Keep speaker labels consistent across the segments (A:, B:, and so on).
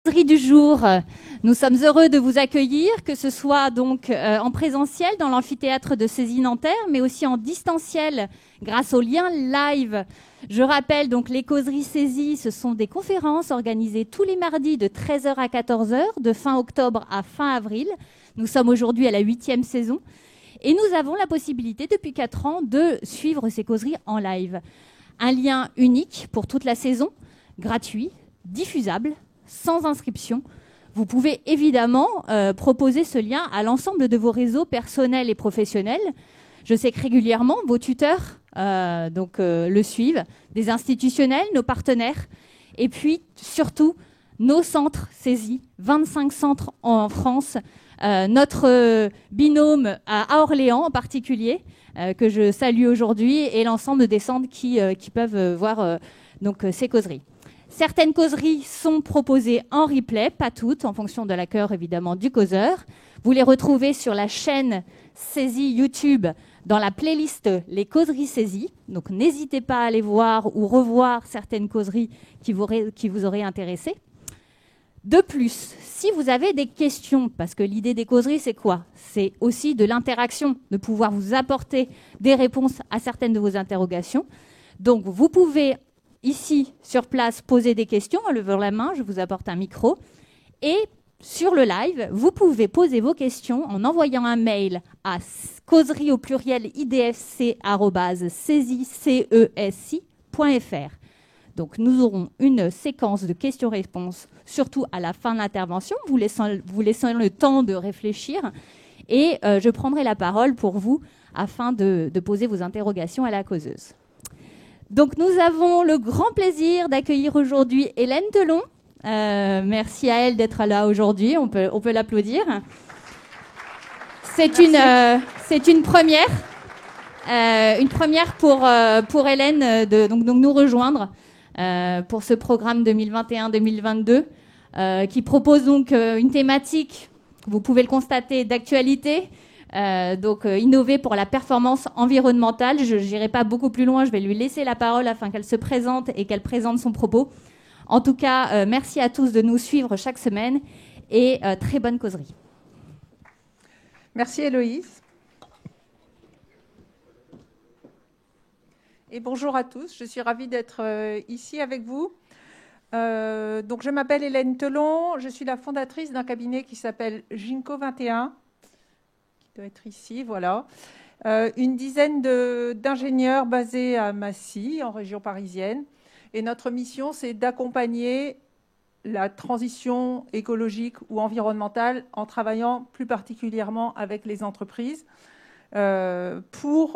A: Du jour, nous sommes heureux de vous accueillir, que ce soit donc en présentiel dans l'amphithéâtre de Césy Nanterre, mais aussi en distanciel grâce au lien live. Je rappelle donc les causeries Césy, ce sont des conférences organisées tous les mardis de 13h à 14h, de fin octobre à fin avril. Nous sommes aujourd'hui à la 8e saison et nous avons la possibilité depuis 4 ans de suivre ces causeries en live. Un lien unique pour toute la saison, gratuit, diffusable, sans inscription. Vous pouvez évidemment proposer ce lien à l'ensemble de vos réseaux personnels et professionnels. Je sais que régulièrement, vos tuteurs le suivent, des institutionnels, nos partenaires, et puis surtout nos centres Césy, 25 centres en France, notre binôme à Orléans en particulier, que je salue aujourd'hui, et l'ensemble des centres qui peuvent voir ces causeries. Certaines causeries sont proposées en replay, pas toutes, en fonction de l'accueil évidemment du causeur. Vous les retrouvez sur la chaîne Césy YouTube dans la playlist Les causeries Césy. Donc n'hésitez pas à aller voir ou revoir certaines causeries qui vous auraient intéressé. De plus, si vous avez des questions, parce que l'idée des causeries, c'est quoi? C'est aussi de l'interaction, de pouvoir vous apporter des réponses à certaines de vos interrogations. Donc vous pouvez ici, sur place, poser des questions en levant la main, je vous apporte un micro. Et sur le live, vous pouvez poser vos questions en envoyant un mail à causerie au pluriel idfc@cesi.fr. Donc nous aurons une séquence de questions-réponses, surtout à la fin de l'intervention, vous laissant le temps de réfléchir. Et je prendrai la parole pour vous afin de poser vos interrogations à la causeuse. Donc nous avons le grand plaisir d'accueillir aujourd'hui Hélène Telon. Merci à elle d'être là aujourd'hui, on peut l'applaudir. C'est une première pour Hélène de donc nous rejoindre pour ce programme 2021-2022 qui propose donc une thématique, vous pouvez le constater, d'actualité. Innover pour la performance environnementale. Je n'irai pas beaucoup plus loin, je vais lui laisser la parole afin qu'elle se présente et qu'elle présente son propos. En tout cas, merci à tous de nous suivre chaque semaine et très bonne causerie.
B: Merci Héloïse. Et bonjour à tous, je suis ravie d'être ici avec vous. Donc je m'appelle Hélène Telon, je suis la fondatrice d'un cabinet qui s'appelle Ginkgo 21. Doit être ici, voilà. Une dizaine d'ingénieurs basés à Massy, en région parisienne. Et notre mission, c'est d'accompagner la transition écologique ou environnementale en travaillant plus particulièrement avec les entreprises. Nous,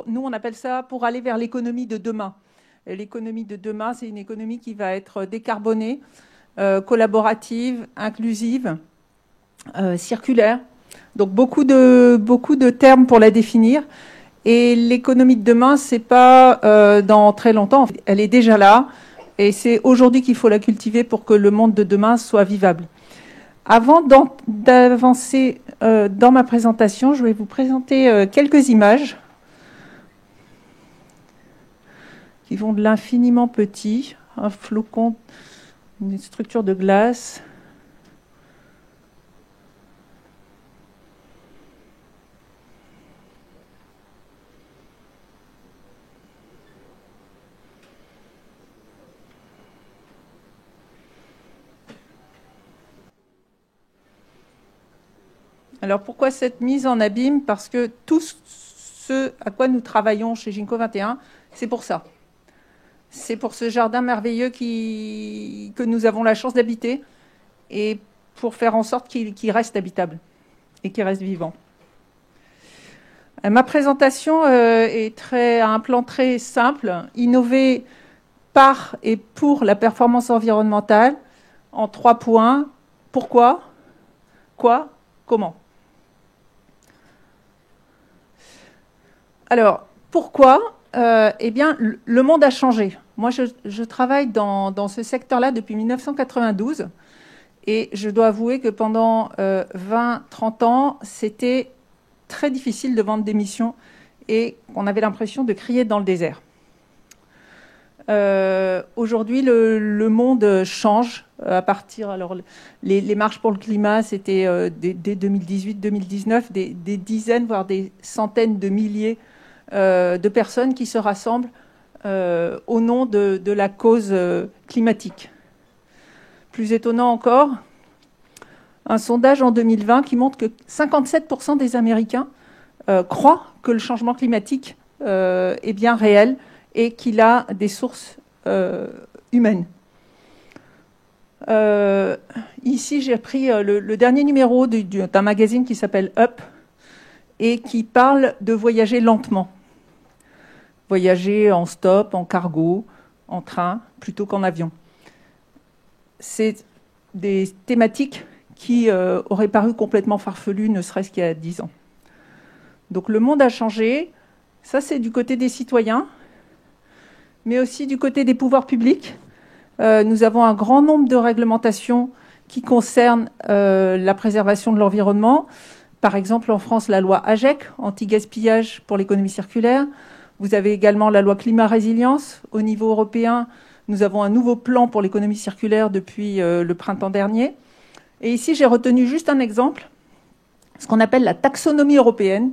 B: on appelle ça pour aller vers l'économie de demain. Et l'économie de demain, c'est une économie qui va être décarbonée, collaborative, inclusive, circulaire. Donc beaucoup de termes pour la définir. Et l'économie de demain, c'est pas dans très longtemps. Elle est déjà là. Et c'est aujourd'hui qu'il faut la cultiver pour que le monde de demain soit vivable. Avant d'avancer dans ma présentation, je vais vous présenter quelques images qui vont de l'infiniment petit, un flocon, une structure de glace. Alors pourquoi cette mise en abîme? Parce que tout ce à quoi nous travaillons chez Ginkgo 21, c'est pour ça. C'est pour ce jardin merveilleux que nous avons la chance d'habiter et pour faire en sorte qu'il reste habitable et qu'il reste vivant. Ma présentation a un plan très simple, innover par et pour la performance environnementale en 3 points. Pourquoi? Quoi? Comment? Alors, pourquoi? Eh bien, le monde a changé. Moi, je travaille dans ce secteur-là depuis 1992 et je dois avouer que pendant 20-30 ans, c'était très difficile de vendre des missions et on avait l'impression de crier dans le désert. Aujourd'hui, le monde change à partir. Alors, les marches pour le climat, c'était dès 2018-2019, des dizaines, voire des centaines de milliers de personnes qui se rassemblent au nom de la cause climatique. Plus étonnant encore, un sondage en 2020 qui montre que 57% des Américains croient que le changement climatique est bien réel et qu'il a des sources humaines. Ici, j'ai pris le dernier numéro d'un magazine qui s'appelle Up et qui parle de voyager lentement. Voyager en stop, en cargo, en train, plutôt qu'en avion. C'est des thématiques qui auraient paru complètement farfelues, ne serait-ce qu'il y a 10 ans. Donc le monde a changé. Ça, c'est du côté des citoyens, mais aussi du côté des pouvoirs publics. Nous avons un grand nombre de réglementations qui concernent la préservation de l'environnement. Par exemple, en France, la loi AGEC, anti-gaspillage pour l'économie circulaire. Vous avez également la loi climat-résilience. Au niveau européen, nous avons un nouveau plan pour l'économie circulaire depuis le printemps dernier. Et ici, j'ai retenu juste un exemple, ce qu'on appelle la taxonomie européenne,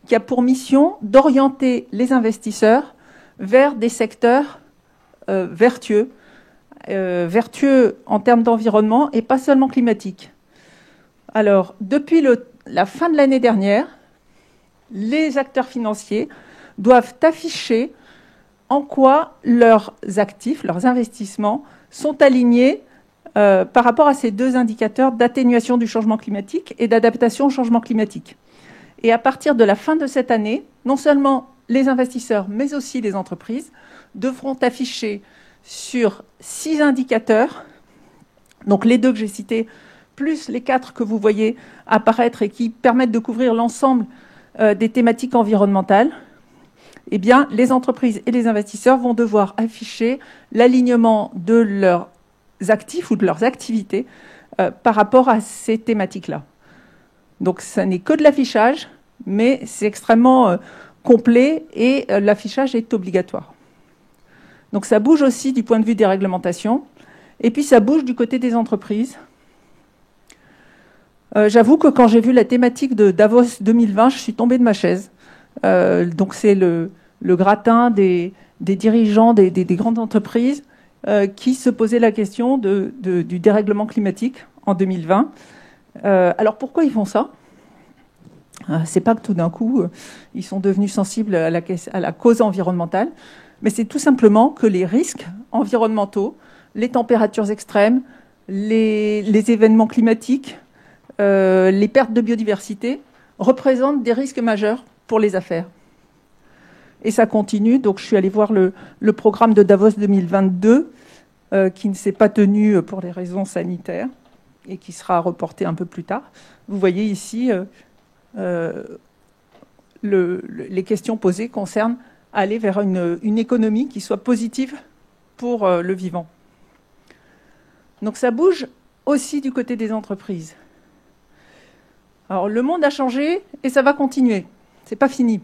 B: qui a pour mission d'orienter les investisseurs vers des secteurs vertueux en termes d'environnement et pas seulement climatiques. Alors, depuis la fin de l'année dernière, les acteurs financiers doivent afficher en quoi leurs actifs, leurs investissements sont alignés par rapport à ces deux indicateurs d'atténuation du changement climatique et d'adaptation au changement climatique. Et à partir de la fin de cette année, non seulement les investisseurs, mais aussi les entreprises devront afficher sur 6 indicateurs, donc les 2 que j'ai cités, plus les 4 que vous voyez apparaître et qui permettent de couvrir l'ensemble des thématiques environnementales, eh bien, les entreprises et les investisseurs vont devoir afficher l'alignement de leurs actifs ou de leurs activités par rapport à ces thématiques-là. Donc, ça n'est que de l'affichage, mais c'est extrêmement complet et l'affichage est obligatoire. Donc, ça bouge aussi du point de vue des réglementations et puis ça bouge du côté des entreprises. J'avoue que quand j'ai vu la thématique de Davos 2020, je suis tombée de ma chaise. Donc c'est le gratin des dirigeants des grandes entreprises qui se posaient la question du dérèglement climatique en 2020. Alors pourquoi ils font ça ? C'est pas que tout d'un coup ils sont devenus sensibles à la cause environnementale, mais c'est tout simplement que les risques environnementaux, les températures extrêmes, les événements climatiques, les pertes de biodiversité représentent des risques majeurs pour les affaires. Et ça continue. Donc, je suis allée voir le programme de Davos 2022 qui ne s'est pas tenu pour des raisons sanitaires et qui sera reporté un peu plus tard. Vous voyez ici, les questions posées concernent aller vers une économie qui soit positive pour le vivant. Donc, ça bouge aussi du côté des entreprises. Alors, le monde a changé et ça va continuer. C'est pas fini.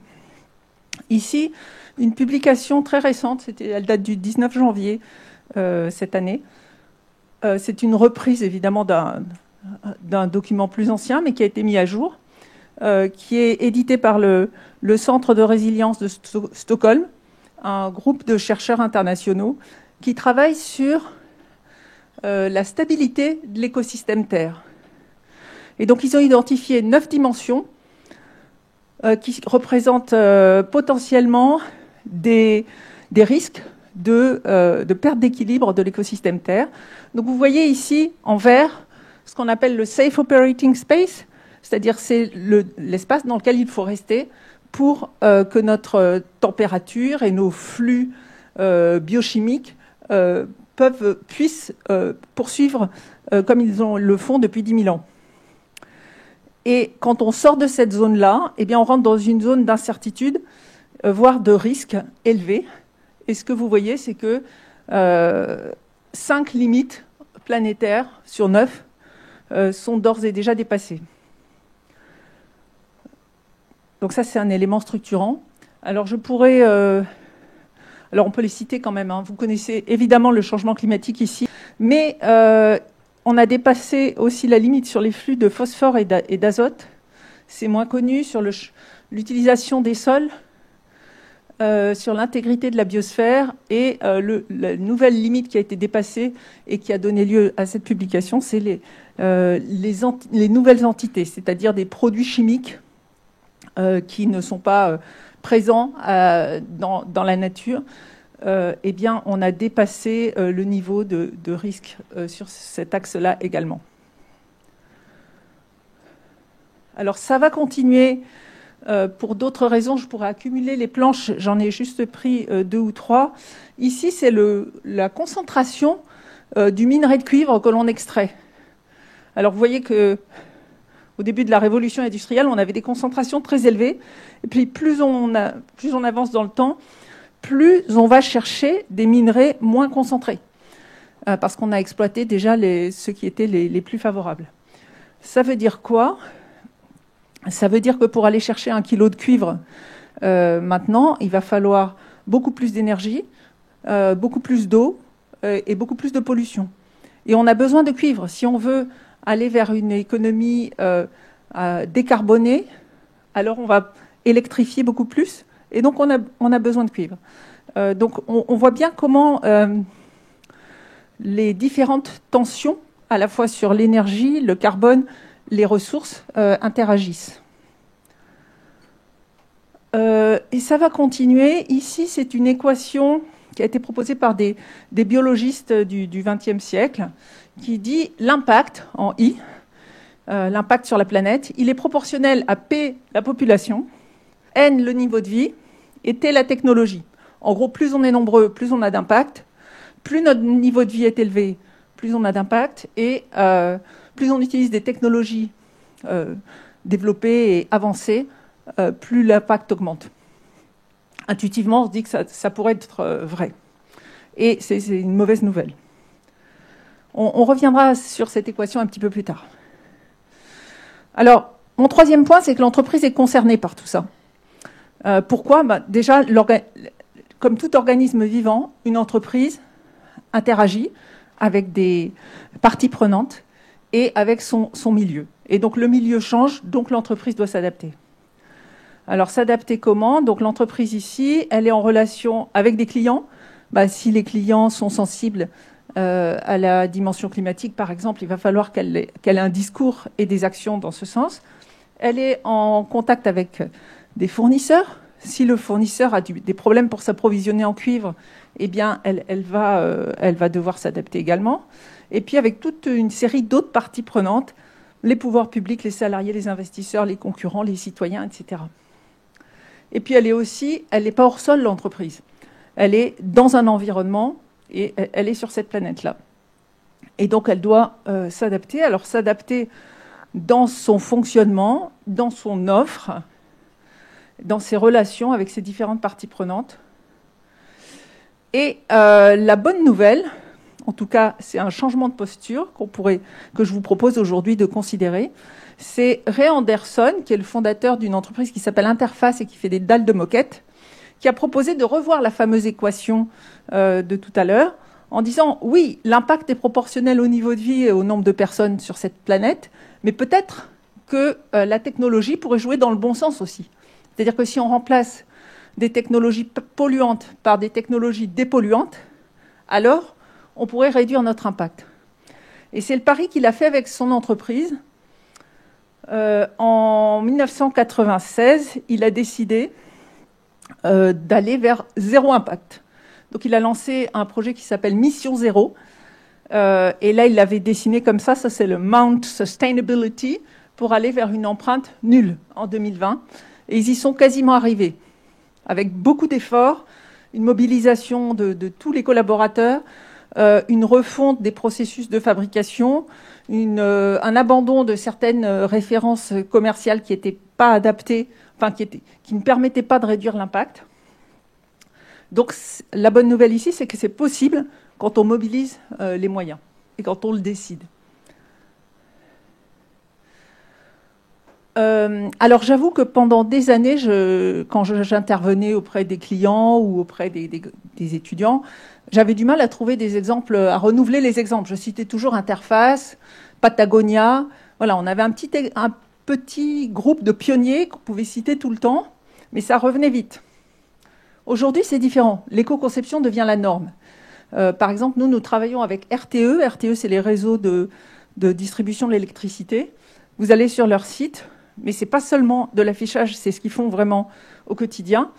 B: Ici, une publication très récente, elle date du 19 janvier cette année. C'est une reprise, évidemment, d'un document plus ancien, mais qui a été mis à jour, qui est édité par le Centre de résilience de Stockholm, un groupe de chercheurs internationaux qui travaillent sur la stabilité de l'écosystème Terre. Et donc, ils ont identifié 9 dimensions qui représentent potentiellement des risques de perte d'équilibre de l'écosystème Terre. Donc, vous voyez ici, en vert, ce qu'on appelle le Safe Operating Space, c'est-à-dire c'est l'espace dans lequel il faut rester pour que notre température et nos flux biochimiques puissent poursuivre comme ils le font depuis 10 000 ans. Et quand on sort de cette zone-là, eh bien, on rentre dans une zone d'incertitude, voire de risque élevé. Et ce que vous voyez, c'est que 5 limites planétaires sur 9 sont d'ores et déjà dépassées. Donc ça, c'est un élément structurant. Alors, je pourrais Alors on peut les citer quand même, hein. Vous connaissez évidemment le changement climatique ici, mais on a dépassé aussi la limite sur les flux de phosphore et d'azote. C'est moins connu sur l'utilisation des sols, sur l'intégrité de la biosphère, et la nouvelle limite qui a été dépassée et qui a donné lieu à cette publication, c'est les nouvelles entités, c'est-à-dire des produits chimiques qui ne sont pas présents dans la nature. Eh bien, on a dépassé le niveau de risque sur cet axe-là également. Alors, ça va continuer pour d'autres raisons. Je pourrais accumuler les planches, j'en ai juste pris 2 ou 3. Ici, c'est la concentration du minerai de cuivre que l'on extrait. Alors, vous voyez qu'au début de la révolution industrielle, on avait des concentrations très élevées. Et puis, plus on avance dans le temps, plus on va chercher des minerais moins concentrés, parce qu'on a exploité déjà ceux qui étaient les plus favorables. Ça veut dire quoi ? Ça veut dire que pour aller chercher 1 kilo de cuivre, maintenant, il va falloir beaucoup plus d'énergie, beaucoup plus d'eau et beaucoup plus de pollution. Et on a besoin de cuivre. Si on veut aller vers une économie décarbonée, alors on va électrifier beaucoup plus. Et donc, on a besoin de cuivre. Donc, on voit bien comment les différentes tensions, à la fois sur l'énergie, le carbone, les ressources, interagissent. Et ça va continuer. Ici, c'est une équation qui a été proposée par des biologistes du XXe siècle, qui dit l'impact, en I, l'impact sur la planète, il est proportionnel à P, la population, N, le niveau de vie, et T, la technologie. En gros, plus on est nombreux, plus on a d'impact. Plus notre niveau de vie est élevé, plus on a d'impact. Et plus on utilise des technologies développées et avancées, plus l'impact augmente. Intuitivement, on se dit que ça pourrait être vrai. Et c'est une mauvaise nouvelle. On reviendra sur cette équation un petit peu plus tard. Alors, mon troisième point, c'est que l'entreprise est concernée par tout ça. Pourquoi ? Déjà, comme tout organisme vivant, une entreprise interagit avec des parties prenantes et avec son milieu. Et donc le milieu change, donc l'entreprise doit s'adapter. Alors s'adapter comment ? Donc l'entreprise ici, elle est en relation avec des clients. Si les clients sont sensibles à la dimension climatique, par exemple, il va falloir qu'elle ait un discours et des actions dans ce sens. Elle est en contact avec des fournisseurs. Si le fournisseur a des problèmes pour s'approvisionner en cuivre, eh bien, elle va devoir s'adapter également. Et puis, avec toute une série d'autres parties prenantes, les pouvoirs publics, les salariés, les investisseurs, les concurrents, les citoyens, etc. Et puis, elle n'est pas hors sol, l'entreprise. Elle est dans un environnement et elle est sur cette planète-là. Et donc, elle doit s'adapter. Alors, s'adapter dans son fonctionnement, dans son offre, dans ses relations avec ses différentes parties prenantes. Et la bonne nouvelle, en tout cas, c'est un changement de posture que je vous propose aujourd'hui de considérer. C'est Ray Anderson, qui est le fondateur d'une entreprise qui s'appelle Interface et qui fait des dalles de moquette, qui a proposé de revoir la fameuse équation de tout à l'heure, en disant, oui, l'impact est proportionnel au niveau de vie et au nombre de personnes sur cette planète, mais peut-être que la technologie pourrait jouer dans le bon sens aussi. C'est-à-dire que si on remplace des technologies polluantes par des technologies dépolluantes, alors on pourrait réduire notre impact. Et c'est le pari qu'il a fait avec son entreprise. En 1996, il a décidé d'aller vers zéro impact. Donc il a lancé un projet qui s'appelle Mission Zéro. Et là, il l'avait dessiné comme ça c'est le Mount Sustainability, pour aller vers une empreinte nulle en 2020. Et ils y sont quasiment arrivés, avec beaucoup d'efforts, une mobilisation de tous les collaborateurs, une refonte des processus de fabrication, un abandon de certaines références commerciales qui n'étaient pas adaptées, qui ne permettaient pas de réduire l'impact. Donc la bonne nouvelle ici, c'est que c'est possible quand on mobilise les moyens et quand on le décide. Alors j'avoue que pendant des années, quand j'intervenais auprès des clients ou auprès des étudiants, j'avais du mal à trouver des exemples, à renouveler les exemples. Je citais toujours Interface, Patagonia. Voilà, on avait un petit groupe de pionniers qu'on pouvait citer tout le temps, mais ça revenait vite. Aujourd'hui, c'est différent. L'éco-conception devient la norme. Par exemple, nous travaillons avec RTE. RTE, c'est les réseaux de distribution de l'électricité. Vous allez sur leur site, mais ce n'est pas seulement de l'affichage, c'est ce qu'ils font vraiment au quotidien.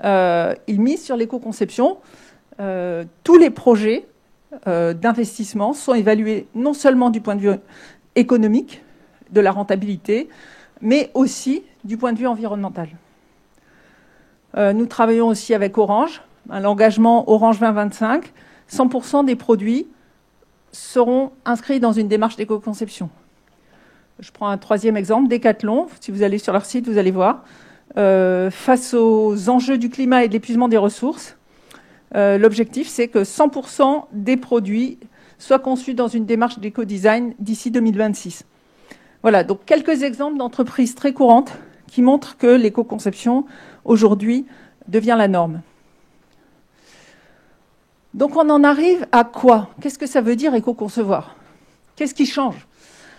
B: Ils misent sur l'éco-conception. Tous les projets d'investissement sont évalués non seulement du point de vue économique, de la rentabilité, mais aussi du point de vue environnemental. Nous travaillons aussi avec Orange, l'engagement Orange 2025. 100% des produits seront inscrits dans une démarche d'éco-conception. Je prends un troisième exemple, Decathlon. Si vous allez sur leur site, vous allez voir. Face aux enjeux du climat et de l'épuisement des ressources, l'objectif, c'est que 100% des produits soient conçus dans une démarche d'éco-design d'ici 2026. Voilà, donc quelques exemples d'entreprises très courantes qui montrent que l'éco-conception, aujourd'hui, devient la norme. Donc on en arrive à quoi? Qu'est-ce que ça veut dire éco-concevoir? Qu'est-ce qui change?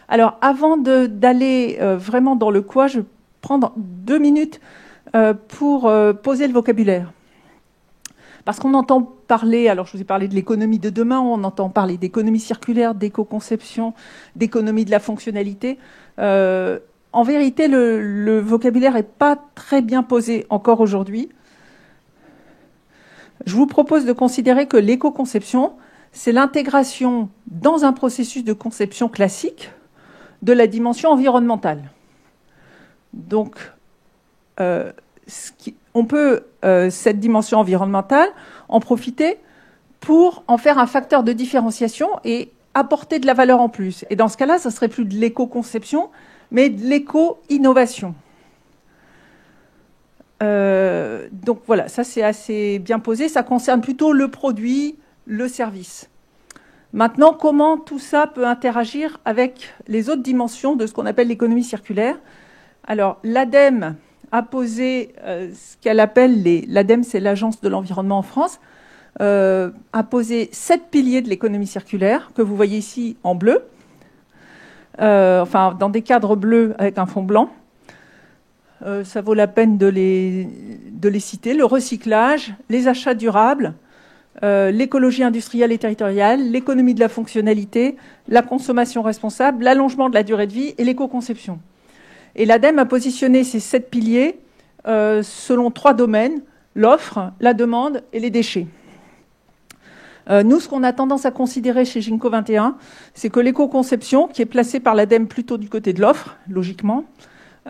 B: Alors avant d'aller vraiment dans le quoi, je vais prendre 2 minutes pour poser le vocabulaire. Parce qu'on entend parler, alors je vous ai parlé de l'économie de demain, on entend parler d'économie circulaire, d'éco-conception, d'économie de la fonctionnalité. En vérité, le vocabulaire n'est pas très bien posé encore aujourd'hui. Je vous propose de considérer que l'éco-conception, c'est l'intégration dans un processus de conception classique de la dimension environnementale. Donc, on peut, cette dimension environnementale, en profiter pour en faire un facteur de différenciation et apporter de la valeur en plus. Et dans ce cas-là, ça ne serait plus de l'éco-conception, mais de l'éco-innovation. Donc voilà, ça c'est assez bien posé. Ça concerne plutôt le produit, le service. Maintenant, comment tout ça peut interagir avec les autres dimensions de ce qu'on appelle l'économie circulaire? Alors, l'ADEME a posé ce qu'elle appelle l'ADEME, c'est l'Agence de l'environnement en France, a posé 7 piliers de l'économie circulaire que vous voyez ici en bleu, enfin dans des cadres bleus avec un fond blanc. Ça vaut la peine de les citer. Le recyclage, les achats durables, l'écologie industrielle et territoriale, l'économie de la fonctionnalité, la consommation responsable, l'allongement de la durée de vie et l'éco-conception. Et l'ADEME a positionné ces 7 piliers selon 3 domaines, l'offre, la demande et les déchets. Nous, ce qu'on a tendance à considérer chez Ginko 21, c'est que l'éco-conception, qui est placée par l'ADEME plutôt du côté de l'offre, logiquement,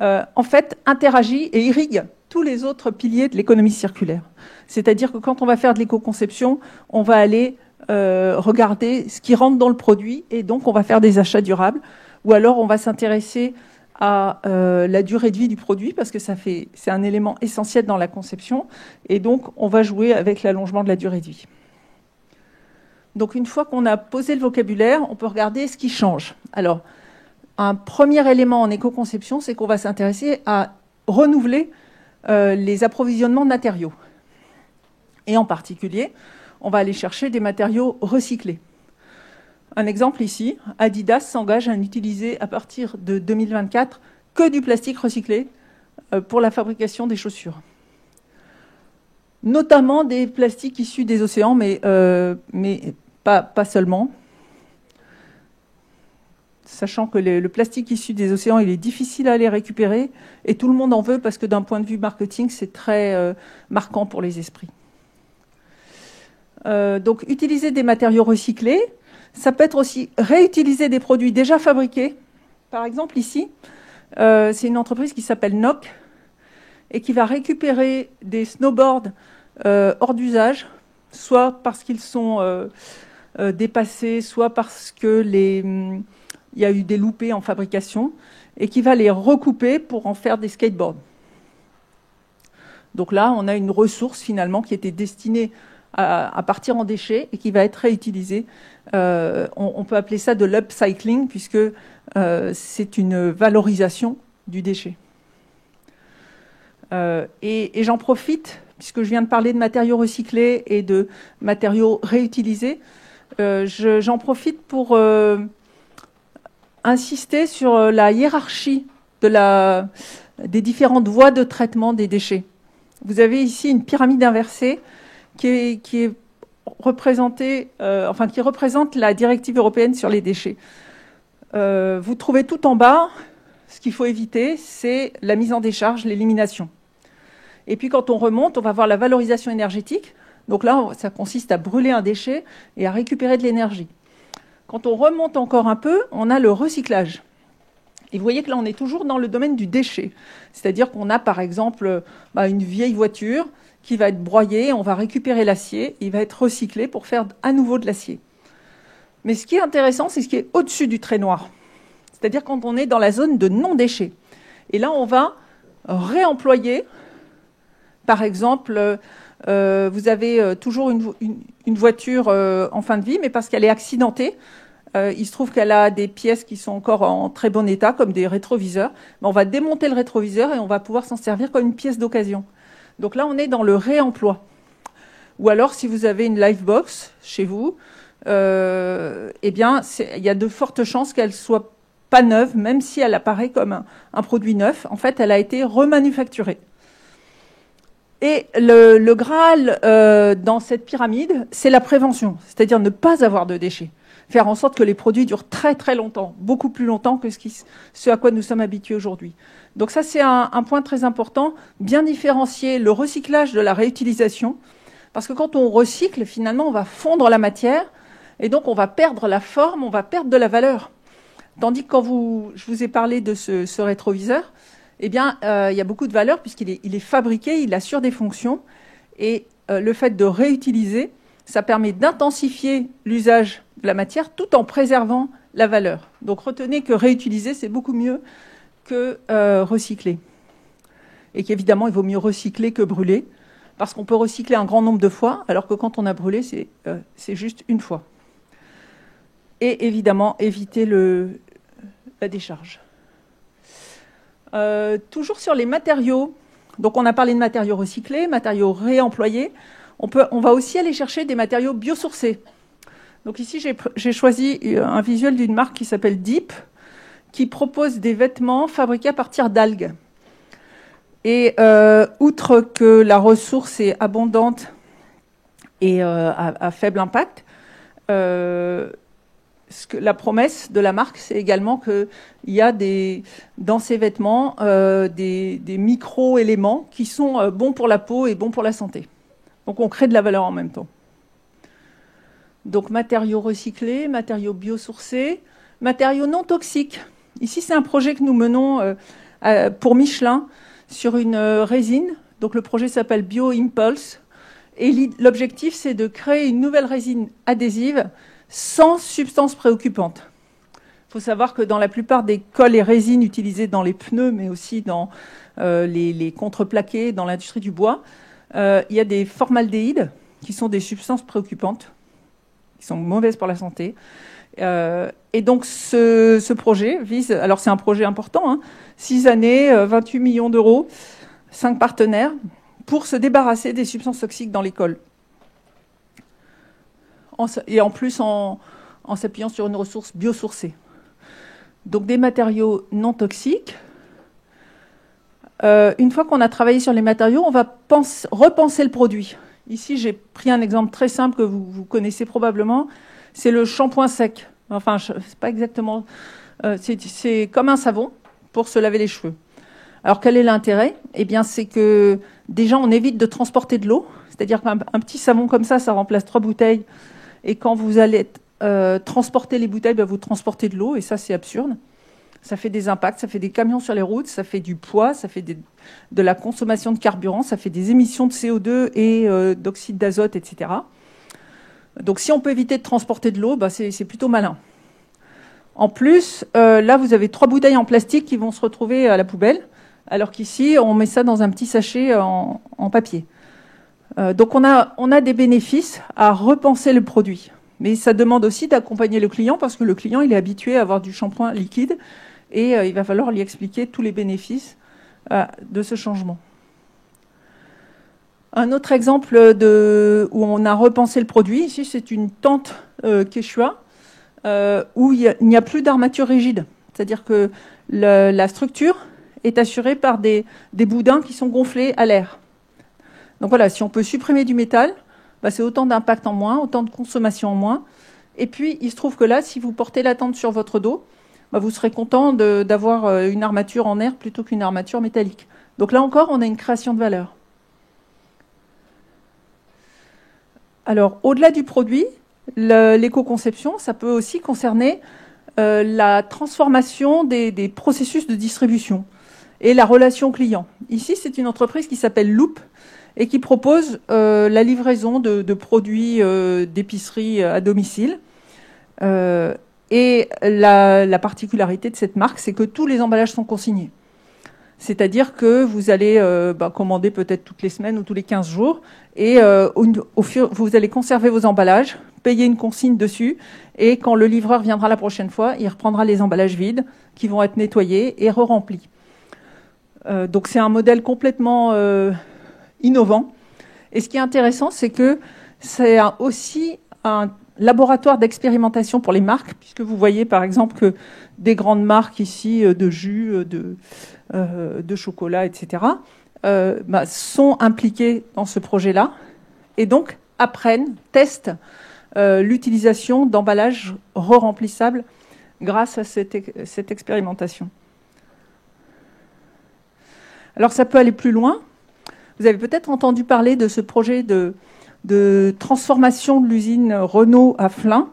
B: en fait, interagit et irrigue tous les autres piliers de l'économie circulaire. C'est-à-dire que quand on va faire de l'éco-conception, on va aller regarder ce qui rentre dans le produit et donc on va faire des achats durables. Ou alors on va s'intéresser à la durée de vie du produit parce que c'est un élément essentiel dans la conception. Et donc on va jouer avec l'allongement de la durée de vie. Donc une fois qu'on a posé le vocabulaire, on peut regarder ce qui change. Alors, un premier élément en éco-conception, c'est qu'on va s'intéresser à renouveler les approvisionnements de matériaux. Et en particulier, on va aller chercher des matériaux recyclés. Un exemple ici, Adidas s'engage à n'utiliser à partir de 2024 que du plastique recyclé pour la fabrication des chaussures. Notamment des plastiques issus des océans, mais pas seulement. Sachant que le plastique issu des océans, il est difficile à aller récupérer et tout le monde en veut parce que d'un point de vue marketing, c'est très marquant pour les esprits. Donc, utiliser des matériaux recyclés, ça peut être aussi réutiliser des produits déjà fabriqués. Par exemple, ici, c'est une entreprise qui s'appelle NOC et qui va récupérer des snowboards hors d'usage, soit parce qu'ils sont dépassés, soit parce que il y a eu des loupés en fabrication, et qui va les recouper pour en faire des skateboards. Donc là, on a une ressource finalement qui était destinée à partir en déchets et qui va être réutilisée. On peut appeler ça de l'upcycling puisque c'est une valorisation du déchet. Et j'en profite, puisque je viens de parler de matériaux recyclés et de matériaux réutilisés, j'en profite pour insister sur la hiérarchie des différentes voies de traitement des déchets. Vous avez ici une pyramide inversée qui représente la directive européenne sur les déchets. Vous trouvez tout en bas, ce qu'il faut éviter, c'est la mise en décharge, l'élimination. Et puis quand on remonte, on va voir la valorisation énergétique. Donc là, ça consiste à brûler un déchet et à récupérer de l'énergie. Quand on remonte encore un peu, on a le recyclage. Et vous voyez que là, on est toujours dans le domaine du déchet. C'est-à-dire qu'on a, par exemple, une vieille voiture qui va être broyée, on va récupérer l'acier, il va être recyclé pour faire à nouveau de l'acier. Mais ce qui est intéressant, c'est ce qui est au-dessus du trait noir. C'est-à-dire quand on est dans la zone de non-déchets. Et là, on va réemployer, par exemple, vous avez toujours une voiture en fin de vie, mais parce qu'elle est accidentée, il se trouve qu'elle a des pièces qui sont encore en très bon état, comme des rétroviseurs. Mais on va démonter le rétroviseur et on va pouvoir s'en servir comme une pièce d'occasion. Donc là, on est dans le réemploi. Ou alors, si vous avez une Livebox chez vous, il y a de fortes chances qu'elle soit pas neuve, même si elle apparaît comme un produit neuf. En fait, elle a été remanufacturée. Et le Graal dans cette pyramide, c'est la prévention, c'est-à-dire ne pas avoir de déchets. Faire en sorte que les produits durent très très longtemps, beaucoup plus longtemps que ce à quoi nous sommes habitués aujourd'hui. Donc ça, c'est un point très important, bien différencier le recyclage de la réutilisation, parce que quand on recycle, finalement, on va fondre la matière, et donc on va perdre la forme, on va perdre de la valeur. Tandis que quand je vous ai parlé de ce rétroviseur, il y a beaucoup de valeur puisqu'il est fabriqué, il assure des fonctions, et le fait de réutiliser, ça permet d'intensifier l'usage de la matière tout en préservant la valeur. Donc retenez que réutiliser, c'est beaucoup mieux que recycler. Et qu'évidemment, il vaut mieux recycler que brûler, parce qu'on peut recycler un grand nombre de fois, alors que quand on a brûlé, c'est juste une fois. Et évidemment, éviter la décharge. Toujours sur les matériaux, donc on a parlé de matériaux recyclés, matériaux réemployés, on va aussi aller chercher des matériaux biosourcés. Donc ici, j'ai choisi un visuel d'une marque qui s'appelle Deep, qui propose des vêtements fabriqués à partir d'algues. Et outre que la ressource est abondante et à faible impact, la promesse de la marque, c'est également qu'il y a dans ces vêtements des micro-éléments qui sont bons pour la peau et bons pour la santé. Donc on crée de la valeur en même temps. Donc matériaux recyclés, matériaux biosourcés, matériaux non toxiques. Ici, c'est un projet que nous menons pour Michelin sur une résine. Donc le projet s'appelle BioImpulse. Et l'objectif, c'est de créer une nouvelle résine adhésive sans substances préoccupantes. Il faut savoir que dans la plupart des colles et résines utilisées dans les pneus, mais aussi dans les contreplaqués, dans l'industrie du bois, il y a des formaldéhydes qui sont des substances préoccupantes, qui sont mauvaises pour la santé. Et donc ce projet vise, alors c'est un projet important, 6 années, 28 millions d'euros, 5 partenaires, pour se débarrasser des substances toxiques dans les colles. Et en plus en s'appuyant sur une ressource biosourcée. Donc des matériaux non toxiques. Une fois qu'on a travaillé sur les matériaux, on va repenser le produit. Ici, j'ai pris un exemple très simple que vous connaissez probablement. C'est le shampoing sec. Enfin, c'est pas exactement... c'est comme un savon pour se laver les cheveux. Alors, quel est l'intérêt ? Eh bien, c'est que déjà, on évite de transporter de l'eau. C'est-à-dire qu'un petit savon comme ça remplace 3 bouteilles. Et quand vous allez transporter les bouteilles, vous transportez de l'eau. Et ça, c'est absurde. Ça fait des impacts, ça fait des camions sur les routes, ça fait du poids, ça fait de la consommation de carburant, ça fait des émissions de CO2 et d'oxyde d'azote, etc. Donc, si on peut éviter de transporter de l'eau, c'est plutôt malin. En plus, là, vous avez 3 bouteilles en plastique qui vont se retrouver à la poubelle, alors qu'ici, on met ça dans un petit sachet en papier. Donc, on a des bénéfices à repenser le produit. Mais ça demande aussi d'accompagner le client, parce que le client, il est habitué à avoir du shampoing liquide, et il va falloir lui expliquer tous les bénéfices de ce changement. Un autre exemple où on a repensé le produit, ici c'est une tente Quechua, où il n'y a plus d'armature rigide. C'est-à-dire que la structure est assurée par des boudins qui sont gonflés à l'air. Donc voilà, si on peut supprimer du métal, bah, c'est autant d'impact en moins, autant de consommation en moins. Et puis, il se trouve que là, si vous portez la tente sur votre dos, bah, vous serez content d'avoir une armature en air plutôt qu'une armature métallique. Donc là encore, on a une création de valeur. Alors, au-delà du produit, l'éco-conception, ça peut aussi concerner la transformation des processus de distribution et la relation client. Ici, c'est une entreprise qui s'appelle Loop et qui propose la livraison de produits d'épicerie à domicile. Et la particularité de cette marque, c'est que tous les emballages sont consignés. C'est-à-dire que vous allez commander peut-être toutes les semaines ou tous les 15 jours et vous allez conserver vos emballages, payer une consigne dessus et quand le livreur viendra la prochaine fois, il reprendra les emballages vides qui vont être nettoyés et re-remplis. Donc c'est un modèle complètement innovant. Et ce qui est intéressant, c'est que c'est aussi un laboratoire d'expérimentation pour les marques, puisque vous voyez par exemple que des grandes marques ici de jus, de chocolat, etc., sont impliquées dans ce projet-là et donc apprennent, testent l'utilisation d'emballages re-remplissables grâce à cette expérimentation. Alors ça peut aller plus loin. Vous avez peut-être entendu parler de ce projet de transformation de l'usine Renault à Flins.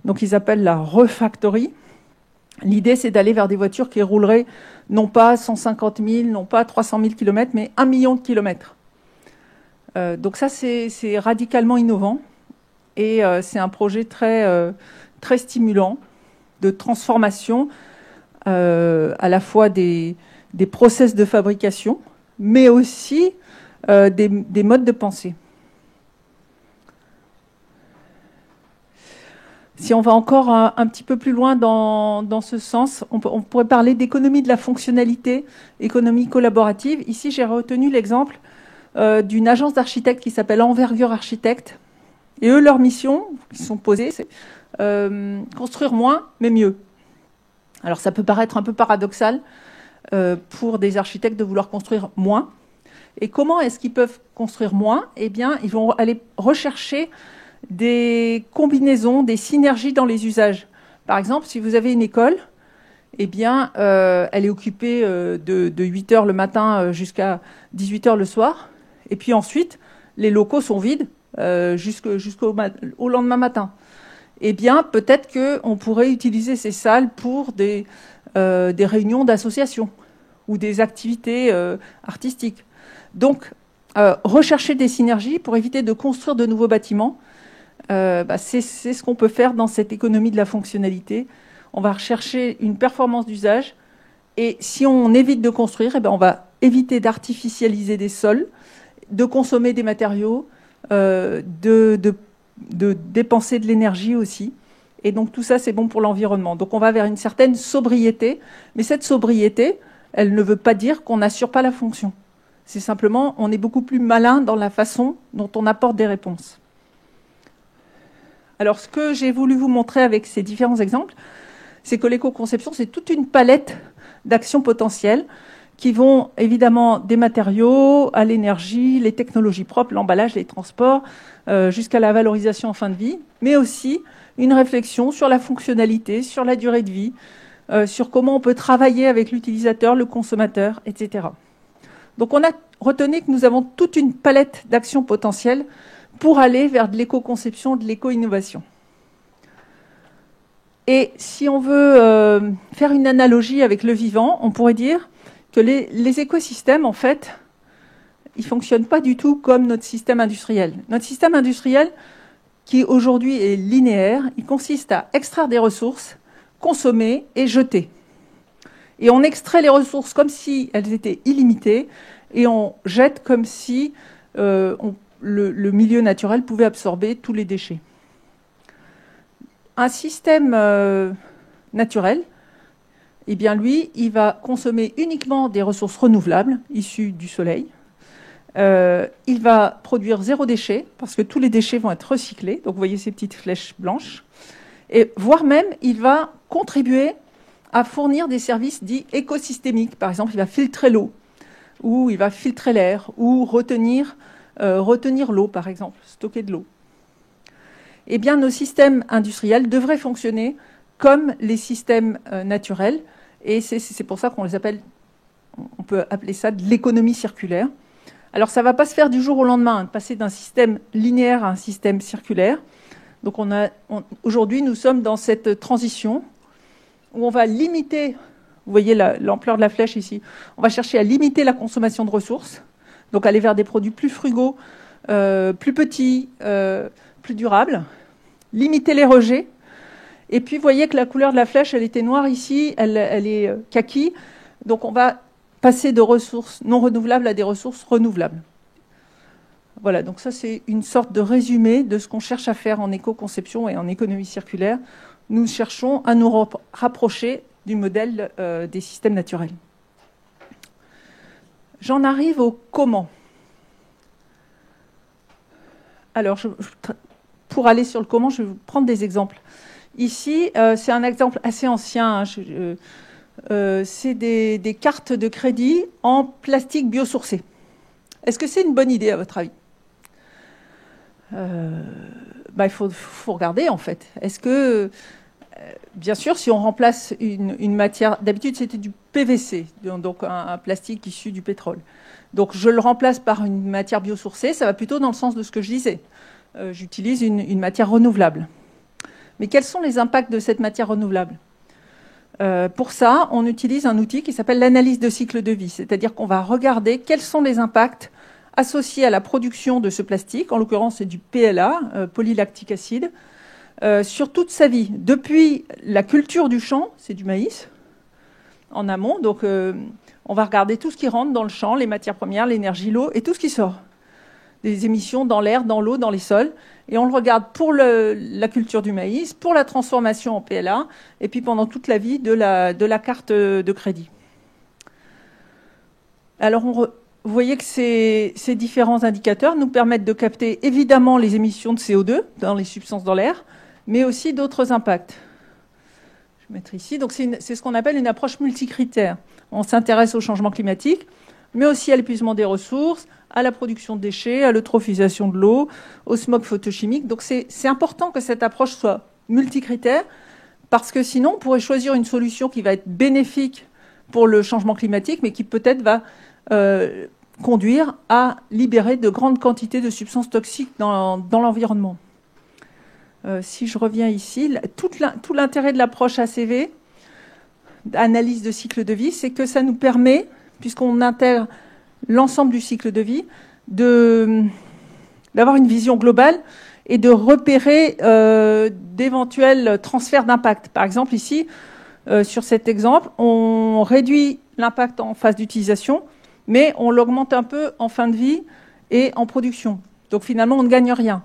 B: Donc ils appellent la Refactory. L'idée, c'est d'aller vers des voitures qui rouleraient non pas 150 000, non pas 300 000 km, mais 1 million de kilomètres. Donc ça, c'est radicalement innovant. Et c'est un projet très stimulant de transformation à la fois des process de fabrication, mais aussi des modes de pensée. Si on va encore un petit peu plus loin dans ce sens, on pourrait parler d'économie de la fonctionnalité, économie collaborative. Ici, j'ai retenu l'exemple d'une agence d'architectes qui s'appelle Envergure Architecte. Et eux, leur mission, qui sont posées, c'est construire moins, mais mieux. Alors, ça peut paraître un peu paradoxal pour des architectes de vouloir construire moins. Et comment est-ce qu'ils peuvent construire moins ? Eh bien, ils vont aller rechercher des combinaisons, des synergies dans les usages. Par exemple, si vous avez une école, eh bien, elle est occupée de 8 heures le matin jusqu'à 18 heures le soir. Et puis ensuite, les locaux sont vides jusqu'au lendemain matin. Eh bien, peut-être qu'on pourrait utiliser ces salles pour des réunions d'associations ou des activités artistiques. Donc, rechercher des synergies pour éviter de construire de nouveaux bâtiments, c'est ce qu'on peut faire dans cette économie de la fonctionnalité. On va rechercher une performance d'usage et si on évite de construire, on va éviter d'artificialiser des sols, de consommer des matériaux, de dépenser de l'énergie aussi. Et donc tout ça, c'est bon pour l'environnement. Donc on va vers une certaine sobriété, mais cette sobriété, elle ne veut pas dire qu'on n'assure pas la fonction. C'est simplement, on est beaucoup plus malin dans la façon dont on apporte des réponses. Alors, ce que j'ai voulu vous montrer avec ces différents exemples, c'est que l'éco-conception, c'est toute une palette d'actions potentielles qui vont évidemment des matériaux à l'énergie, les technologies propres, l'emballage, les transports, jusqu'à la valorisation en fin de vie, mais aussi une réflexion sur la fonctionnalité, sur la durée de vie, sur comment on peut travailler avec l'utilisateur, le consommateur, etc. Donc on a retenu que nous avons toute une palette d'actions potentielles pour aller vers de l'éco-conception, de l'éco-innovation. Et si on veut faire une analogie avec le vivant, on pourrait dire que les écosystèmes, en fait, ils ne fonctionnent pas du tout comme notre système industriel. Notre système industriel, qui aujourd'hui est linéaire, il consiste à extraire des ressources, consommer et jeter. Et on extrait les ressources comme si elles étaient illimitées et on jette comme si le milieu naturel pouvait absorber tous les déchets. Un système naturel, eh bien lui, il va consommer uniquement des ressources renouvelables issues du soleil, il va produire 0 déchet, parce que tous les déchets vont être recyclés. Donc vous voyez ces petites flèches blanches. Et voire même, il va contribuer à fournir des services dits écosystémiques. Par exemple, il va filtrer l'eau, ou il va filtrer l'air, ou retenir l'eau, par exemple, stocker de l'eau. Eh bien, nos systèmes industriels devraient fonctionner comme les systèmes naturels. Et c'est pour ça qu'on les appelle, on peut appeler ça de l'économie circulaire. Alors, ça ne va pas se faire du jour au lendemain, de passer d'un système linéaire à un système circulaire. Donc, aujourd'hui, nous sommes dans cette transition où on va limiter, vous voyez l'ampleur de la flèche ici, on va chercher à limiter la consommation de ressources, donc aller vers des produits plus frugaux, plus petits, plus durables, limiter les rejets. Et puis, vous voyez que la couleur de la flèche, elle était noire ici, elle est kaki. Donc, on va passer de ressources non renouvelables à des ressources renouvelables. Voilà, donc ça, c'est une sorte de résumé de ce qu'on cherche à faire en éco-conception et en économie circulaire. Nous cherchons à nous rapprocher du modèle des systèmes naturels. J'en arrive au comment. Alors, pour aller sur le comment, je vais vous prendre des exemples. Ici, c'est un exemple assez ancien. C'est des cartes de crédit en plastique biosourcé. Est-ce que c'est une bonne idée, à votre avis ? Il faut regarder, en fait. Est-ce que, bien sûr, si on remplace une matière... D'habitude, c'était du PVC, donc un plastique issu du pétrole. Donc, je le remplace par une matière biosourcée. Ça va plutôt dans le sens de ce que je disais. J'utilise une matière renouvelable. Mais quels sont les impacts de cette matière renouvelable ? Pour ça, on utilise un outil qui s'appelle l'analyse de cycle de vie. C'est-à-dire qu'on va regarder quels sont les impacts associés à la production de ce plastique, en l'occurrence c'est du PLA, polylactique acide, sur toute sa vie. Depuis la culture du champ, c'est du maïs, en amont. Donc on va regarder tout ce qui rentre dans le champ, les matières premières, l'énergie, l'eau, et tout ce qui sort. Des émissions dans l'air, dans l'eau, dans les sols. Et on le regarde pour la culture du maïs, pour la transformation en PLA, et puis pendant toute la vie de la carte de crédit. Alors, vous voyez que ces différents indicateurs nous permettent de capter évidemment les émissions de CO2 dans les substances dans l'air, mais aussi d'autres impacts. Je vais mettre ici. Donc, c'est ce qu'on appelle une approche multicritère. On s'intéresse au changement climatique, mais aussi à l'épuisement des ressources, à la production de déchets, à l'eutrophisation de l'eau, au smog photochimique. Donc c'est important que cette approche soit multicritère, parce que sinon on pourrait choisir une solution qui va être bénéfique pour le changement climatique, mais qui peut-être va conduire à libérer de grandes quantités de substances toxiques dans l'environnement. Si je reviens ici, tout l'intérêt de l'approche ACV, analyse de cycle de vie, c'est que ça nous permet, puisqu'on intègre l'ensemble du cycle de vie, d'avoir une vision globale et de repérer d'éventuels transferts d'impact. Par exemple, ici, sur cet exemple, on réduit l'impact en phase d'utilisation, mais on l'augmente un peu en fin de vie et en production. Donc finalement, on ne gagne rien.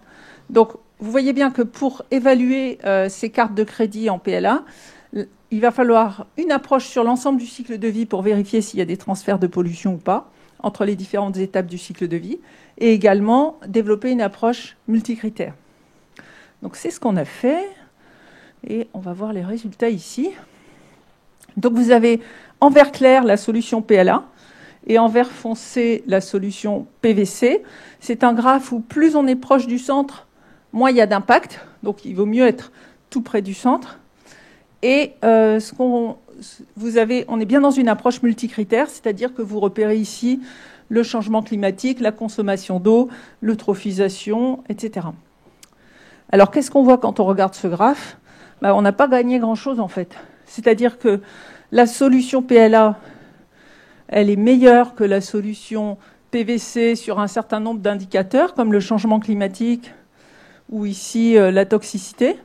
B: Donc vous voyez bien que pour évaluer ces cartes de crédit en PLA, il va falloir une approche sur l'ensemble du cycle de vie pour vérifier s'il y a des transferts de pollution ou pas entre les différentes étapes du cycle de vie, et également développer une approche multicritère. Donc c'est ce qu'on a fait, et on va voir les résultats ici. Donc vous avez en vert clair la solution PLA, et en vert foncé la solution PVC. C'est un graphe où plus on est proche du centre, moins il y a d'impact, donc il vaut mieux être tout près du centre. Et on est bien dans une approche multicritère, c'est-à-dire que vous repérez ici le changement climatique, la consommation d'eau, l'eutrophisation, etc. Alors, qu'est-ce qu'on voit quand on regarde ce graphe ? On n'a pas gagné grand-chose, en fait. C'est-à-dire que la solution PLA, elle est meilleure que la solution PVC sur un certain nombre d'indicateurs, comme le changement climatique ou ici la toxicité,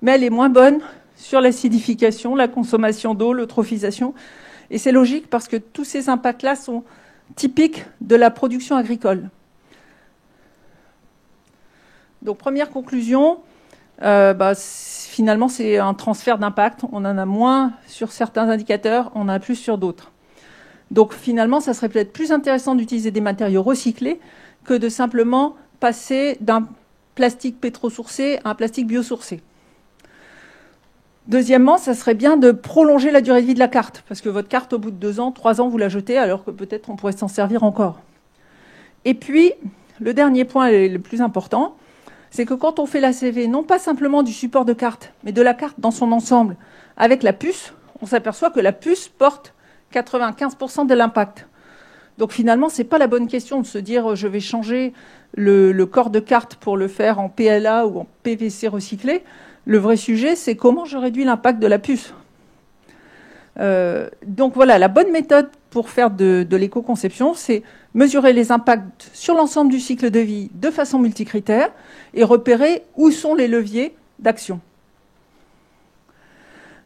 B: mais elle est moins bonne sur l'acidification, la consommation d'eau, l'eutrophisation. Et c'est logique parce que tous ces impacts-là sont typiques de la production agricole. Donc, première conclusion, finalement, c'est un transfert d'impact. On en a moins sur certains indicateurs, on en a plus sur d'autres. Donc finalement, ça serait peut-être plus intéressant d'utiliser des matériaux recyclés que de simplement passer d'un plastique pétrosourcé à un plastique biosourcé. Deuxièmement, ça serait bien de prolonger la durée de vie de la carte, parce que votre carte, au bout de 2 ans, 3 ans, vous la jetez, alors que peut-être on pourrait s'en servir encore. Et puis, le dernier point, et le plus important, c'est que quand on fait la CV, non pas simplement du support de carte, mais de la carte dans son ensemble, avec la puce, on s'aperçoit que la puce porte 95% de l'impact. Donc finalement, ce n'est pas la bonne question de se dire je vais changer le corps de carte pour le faire en PLA ou en PVC recyclé. Le vrai sujet, c'est comment je réduis l'impact de la puce. Donc voilà, la bonne méthode pour faire de l'éco-conception, c'est mesurer les impacts sur l'ensemble du cycle de vie de façon multicritère et repérer où sont les leviers d'action.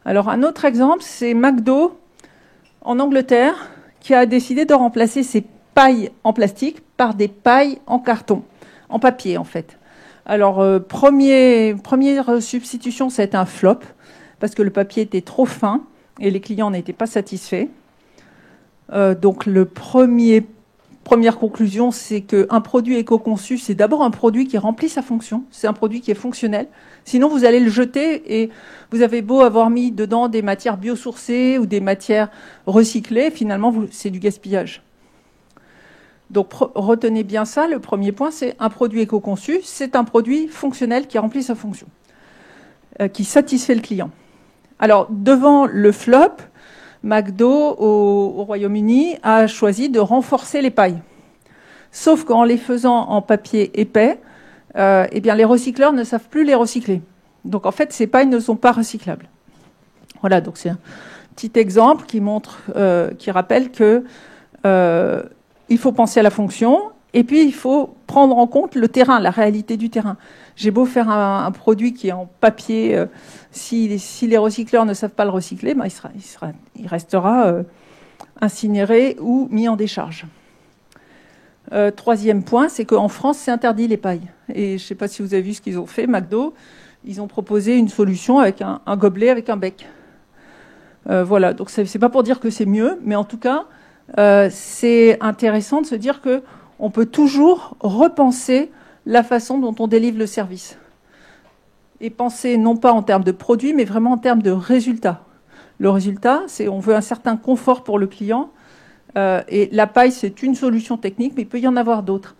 B: Alors un autre exemple, c'est McDo en Angleterre qui a décidé de remplacer ses pailles en plastique par des pailles en carton, en papier en fait. Alors première substitution, ça a été un flop parce que le papier était trop fin et les clients n'étaient pas satisfaits. Donc première conclusion, c'est qu'un produit éco-conçu, c'est d'abord un produit qui remplit sa fonction, c'est un produit qui est fonctionnel. Sinon, vous allez le jeter et vous avez beau avoir mis dedans des matières biosourcées ou des matières recyclées, finalement, c'est du gaspillage. Donc retenez bien ça, le premier point, c'est un produit éco-conçu, c'est un produit fonctionnel qui remplit sa fonction, qui satisfait le client. Alors, devant le flop, McDo, au Royaume-Uni, a choisi de renforcer les pailles. Sauf qu'en les faisant en papier épais, eh bien, les recycleurs ne savent plus les recycler. Donc, en fait, ces pailles ne sont pas recyclables. Voilà, donc c'est un petit exemple qui montre, qui rappelle que il faut penser à la fonction et puis il faut prendre en compte le terrain, la réalité du terrain. J'ai beau faire un produit qui est en papier, si les recycleurs ne savent pas le recycler, ben il restera incinéré ou mis en décharge. Troisième point, c'est qu'en France, c'est interdit les pailles. Et je ne sais pas si vous avez vu ce qu'ils ont fait, McDo, ils ont proposé une solution avec un gobelet avec un bec. Voilà, donc c'est pas pour dire que c'est mieux, mais en tout cas, c'est intéressant de se dire qu'on peut toujours repenser la façon dont on délivre le service. Et penser non pas en termes de produit, mais vraiment en termes de résultat. Le résultat, c'est on veut un certain confort pour le client. Et la paille, c'est une solution technique, mais il peut y en avoir d'autres.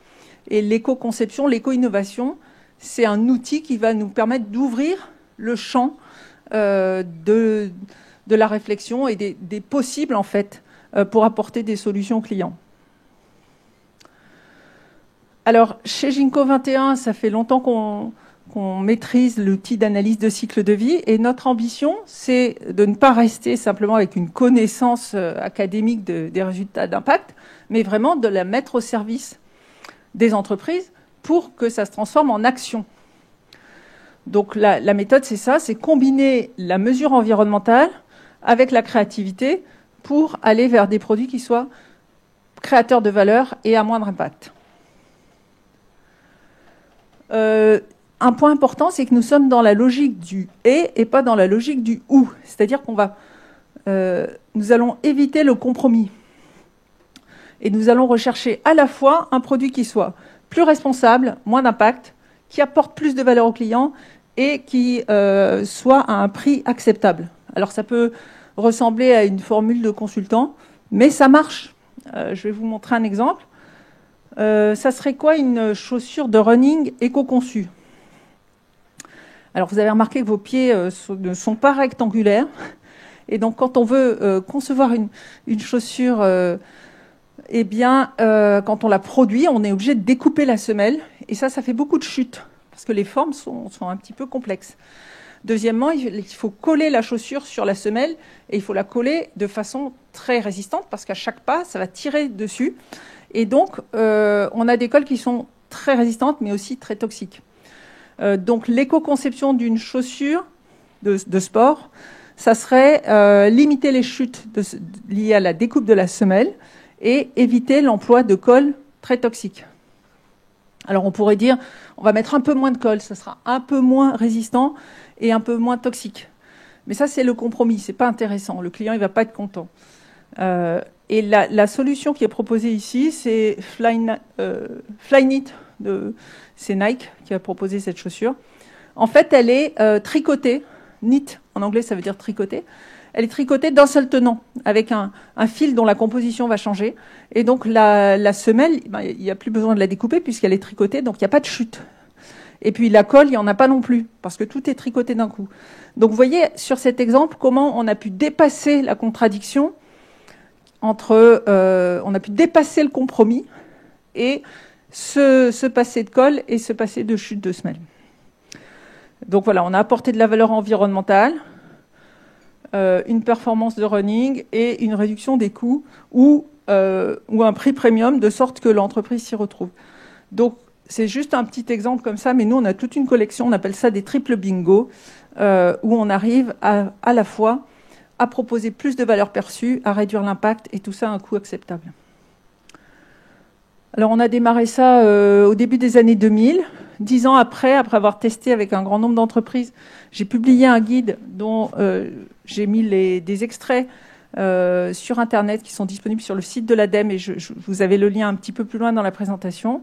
B: Et l'éco-conception, l'éco-innovation, c'est un outil qui va nous permettre d'ouvrir le champ de la réflexion et des possibles, en fait, pour apporter des solutions aux clients. Alors, chez Ginko 21, ça fait longtemps qu'on maîtrise l'outil d'analyse de cycle de vie. Et notre ambition, c'est de ne pas rester simplement avec une connaissance académique des résultats d'impact, mais vraiment de la mettre au service des entreprises pour que ça se transforme en action. Donc la méthode, c'est ça, c'est combiner la mesure environnementale avec la créativité pour aller vers des produits qui soient créateurs de valeur et à moindre impact. Un point important, c'est que nous sommes dans la logique du « et pas dans la logique du « ou ». C'est-à-dire qu'on nous allons éviter le compromis. Et nous allons rechercher à la fois un produit qui soit plus responsable, moins d'impact, qui apporte plus de valeur au client et qui soit à un prix acceptable. Alors ça peut ressembler à une formule de consultant, mais ça marche. Je vais vous montrer un exemple. Ça serait quoi une chaussure de running éco-conçue ? Alors vous avez remarqué que vos pieds ne sont pas rectangulaires. Et donc quand on veut concevoir une chaussure, eh bien, quand on la produit, on est obligé de découper la semelle. Et ça fait beaucoup de chutes, parce que les formes sont un petit peu complexes. Deuxièmement, il faut coller la chaussure sur la semelle, et il faut la coller de façon très résistante, parce qu'à chaque pas, ça va tirer dessus. Et donc, on a des colles qui sont très résistantes, mais aussi très toxiques. Donc, l'éco-conception d'une chaussure de sport, ça serait limiter les chutes liées à la découpe de la semelle et éviter l'emploi de colles très toxiques. Alors, on pourrait dire, on va mettre un peu moins de colle, ça sera un peu moins résistant et un peu moins toxique. Mais ça, c'est le compromis, c'est pas intéressant. Le client, il va pas être content. Et la solution qui est proposée ici, c'est Flyknit, c'est Nike qui a proposé cette chaussure. En fait, elle est tricotée, knit en anglais ça veut dire tricoter. Elle est tricotée d'un seul tenant, avec un fil dont la composition va changer. Et donc la semelle, il n'y a plus besoin de la découper puisqu'elle est tricotée, donc il n'y a pas de chute. Et puis la colle, il n'y en a pas non plus, parce que tout est tricoté d'un coup. Donc vous voyez sur cet exemple comment on a pu dépasser la contradiction entre... on a pu dépasser le compromis et se passer de colle et se passer de chute de semelle. Donc voilà, on a apporté de la valeur environnementale, une performance de running et une réduction des coûts ou un prix premium de sorte que l'entreprise s'y retrouve. Donc c'est juste un petit exemple comme ça, mais nous on a toute une collection, on appelle ça des triples bingo, où on arrive à la fois à proposer plus de valeur perçue, à réduire l'impact et tout ça à un coût acceptable. Alors on a démarré ça au début des années 2000. 10 ans après avoir testé avec un grand nombre d'entreprises, j'ai publié un guide dont j'ai mis des extraits sur Internet qui sont disponibles sur le site de l'ADEME et vous avez le lien un petit peu plus loin dans la présentation.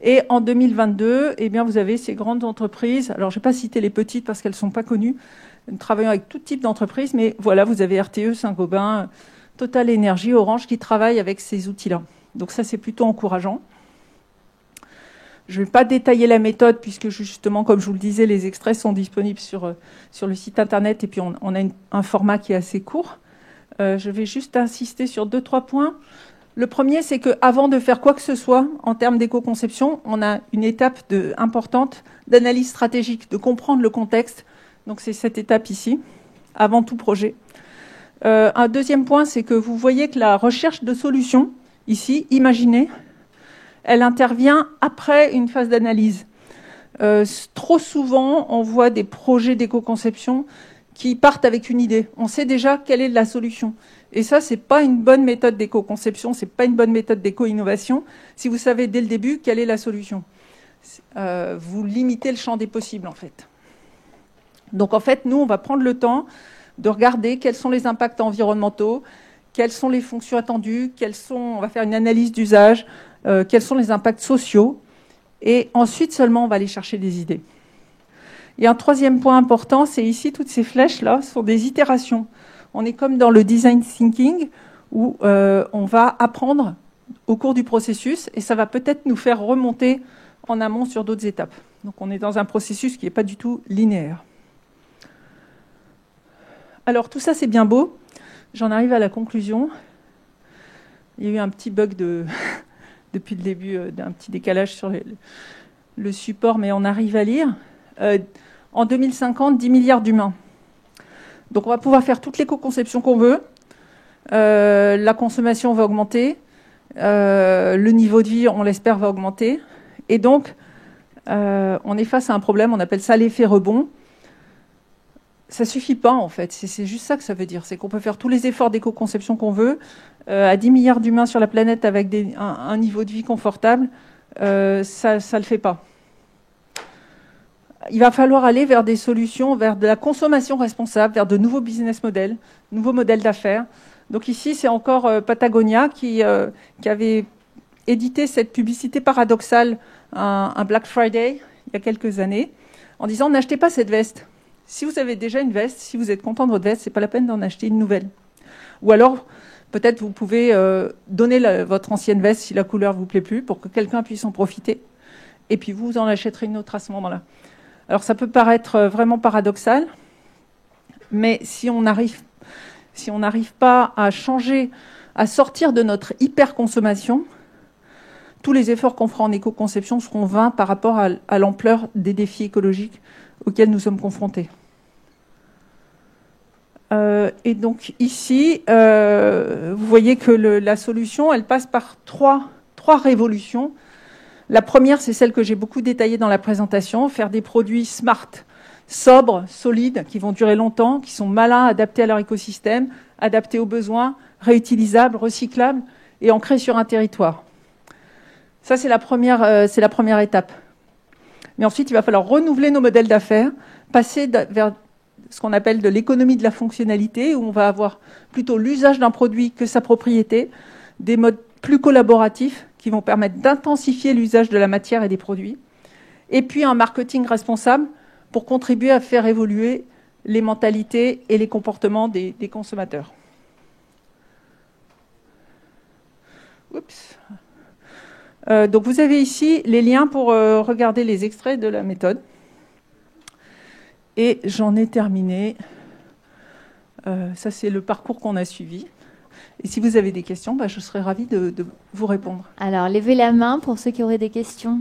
B: Et en 2022, eh bien, vous avez ces grandes entreprises. Alors, je ne vais pas citer les petites parce qu'elles ne sont pas connues. Nous travaillons avec tout type d'entreprises, mais voilà, vous avez RTE, Saint-Gobain, Total Énergie, Orange qui travaillent avec ces outils-là. Donc ça, c'est plutôt encourageant. Je ne vais pas détailler la méthode puisque justement, comme je vous le disais, les extraits sont disponibles sur le site Internet et puis on a un format qui est assez court. Je vais juste insister sur 2-3 points. Le premier, c'est qu'avant de faire quoi que ce soit en termes d'éco-conception, on a une étape importante d'analyse stratégique, de comprendre le contexte. Donc c'est cette étape ici, avant tout projet. Un deuxième point, c'est que vous voyez que la recherche de solutions, ici, imaginez, elle intervient après une phase d'analyse. Trop souvent, on voit des projets d'éco-conception qui partent avec une idée. On sait déjà quelle est la solution. Et ça, c'est pas une bonne méthode d'éco-conception, c'est pas une bonne méthode d'éco-innovation. Si vous savez dès le début quelle est la solution, vous limitez le champ des possibles, en fait. Donc, en fait, nous, on va prendre le temps de regarder quels sont les impacts environnementaux, quelles sont les fonctions attendues, on va faire une analyse d'usage, quels sont les impacts sociaux, et ensuite seulement, on va aller chercher des idées. Et un troisième point important, c'est ici, toutes ces flèches-là sont des itérations. On est comme dans le design thinking où on va apprendre au cours du processus et ça va peut-être nous faire remonter en amont sur d'autres étapes. Donc on est dans un processus qui n'est pas du tout linéaire. Alors tout ça c'est bien beau. J'en arrive à la conclusion. Il y a eu un petit bug depuis le début, d'un petit décalage sur le support, mais on arrive à lire. En 2050, 10 milliards d'humains. Donc on va pouvoir faire toute l'éco-conception qu'on veut. La consommation va augmenter. Le niveau de vie, on l'espère, va augmenter. Et donc, on est face à un problème, on appelle ça l'effet rebond. Ça ne suffit pas, en fait. C'est juste ça que ça veut dire. C'est qu'on peut faire tous les efforts d'éco-conception qu'on veut. À 10 milliards d'humains sur la planète avec un niveau de vie confortable, ça ne le fait pas. Il va falloir aller vers des solutions, vers de la consommation responsable, vers de nouveaux business models, nouveaux modèles d'affaires. Donc ici, c'est encore Patagonia qui avait édité cette publicité paradoxale, un Black Friday, il y a quelques années, en disant « N'achetez pas cette veste. Si vous avez déjà une veste, si vous êtes content de votre veste, ce n'est pas la peine d'en acheter une nouvelle. » Ou alors, peut-être vous pouvez donner votre ancienne veste si la couleur ne vous plaît plus, pour que quelqu'un puisse en profiter. Et puis vous en achèterez une autre à ce moment-là. Alors ça peut paraître vraiment paradoxal, mais si on n'arrive pas à changer, à sortir de notre hyper-consommation, tous les efforts qu'on fera en éco-conception seront vains par rapport à l'ampleur des défis écologiques auxquels nous sommes confrontés. Et donc ici, vous voyez que la solution, elle passe par trois révolutions. La première, c'est celle que j'ai beaucoup détaillée dans la présentation, faire des produits smart, sobres, solides, qui vont durer longtemps, qui sont malins, adaptés à leur écosystème, adaptés aux besoins, réutilisables, recyclables et ancrés sur un territoire. Ça, c'est la première étape. Mais ensuite, il va falloir renouveler nos modèles d'affaires, passer vers ce qu'on appelle de l'économie de la fonctionnalité, où on va avoir plutôt l'usage d'un produit que sa propriété, des modes plus collaboratifs qui vont permettre d'intensifier l'usage de la matière et des produits, et puis un marketing responsable pour contribuer à faire évoluer les mentalités et les comportements des consommateurs. Oups. Donc vous avez ici les liens pour regarder les extraits de la méthode. Et j'en ai terminé. Ça, c'est le parcours qu'on a suivi. Et si vous avez des questions, je serais ravie de vous répondre.
A: Alors, levez la main pour ceux qui auraient des questions.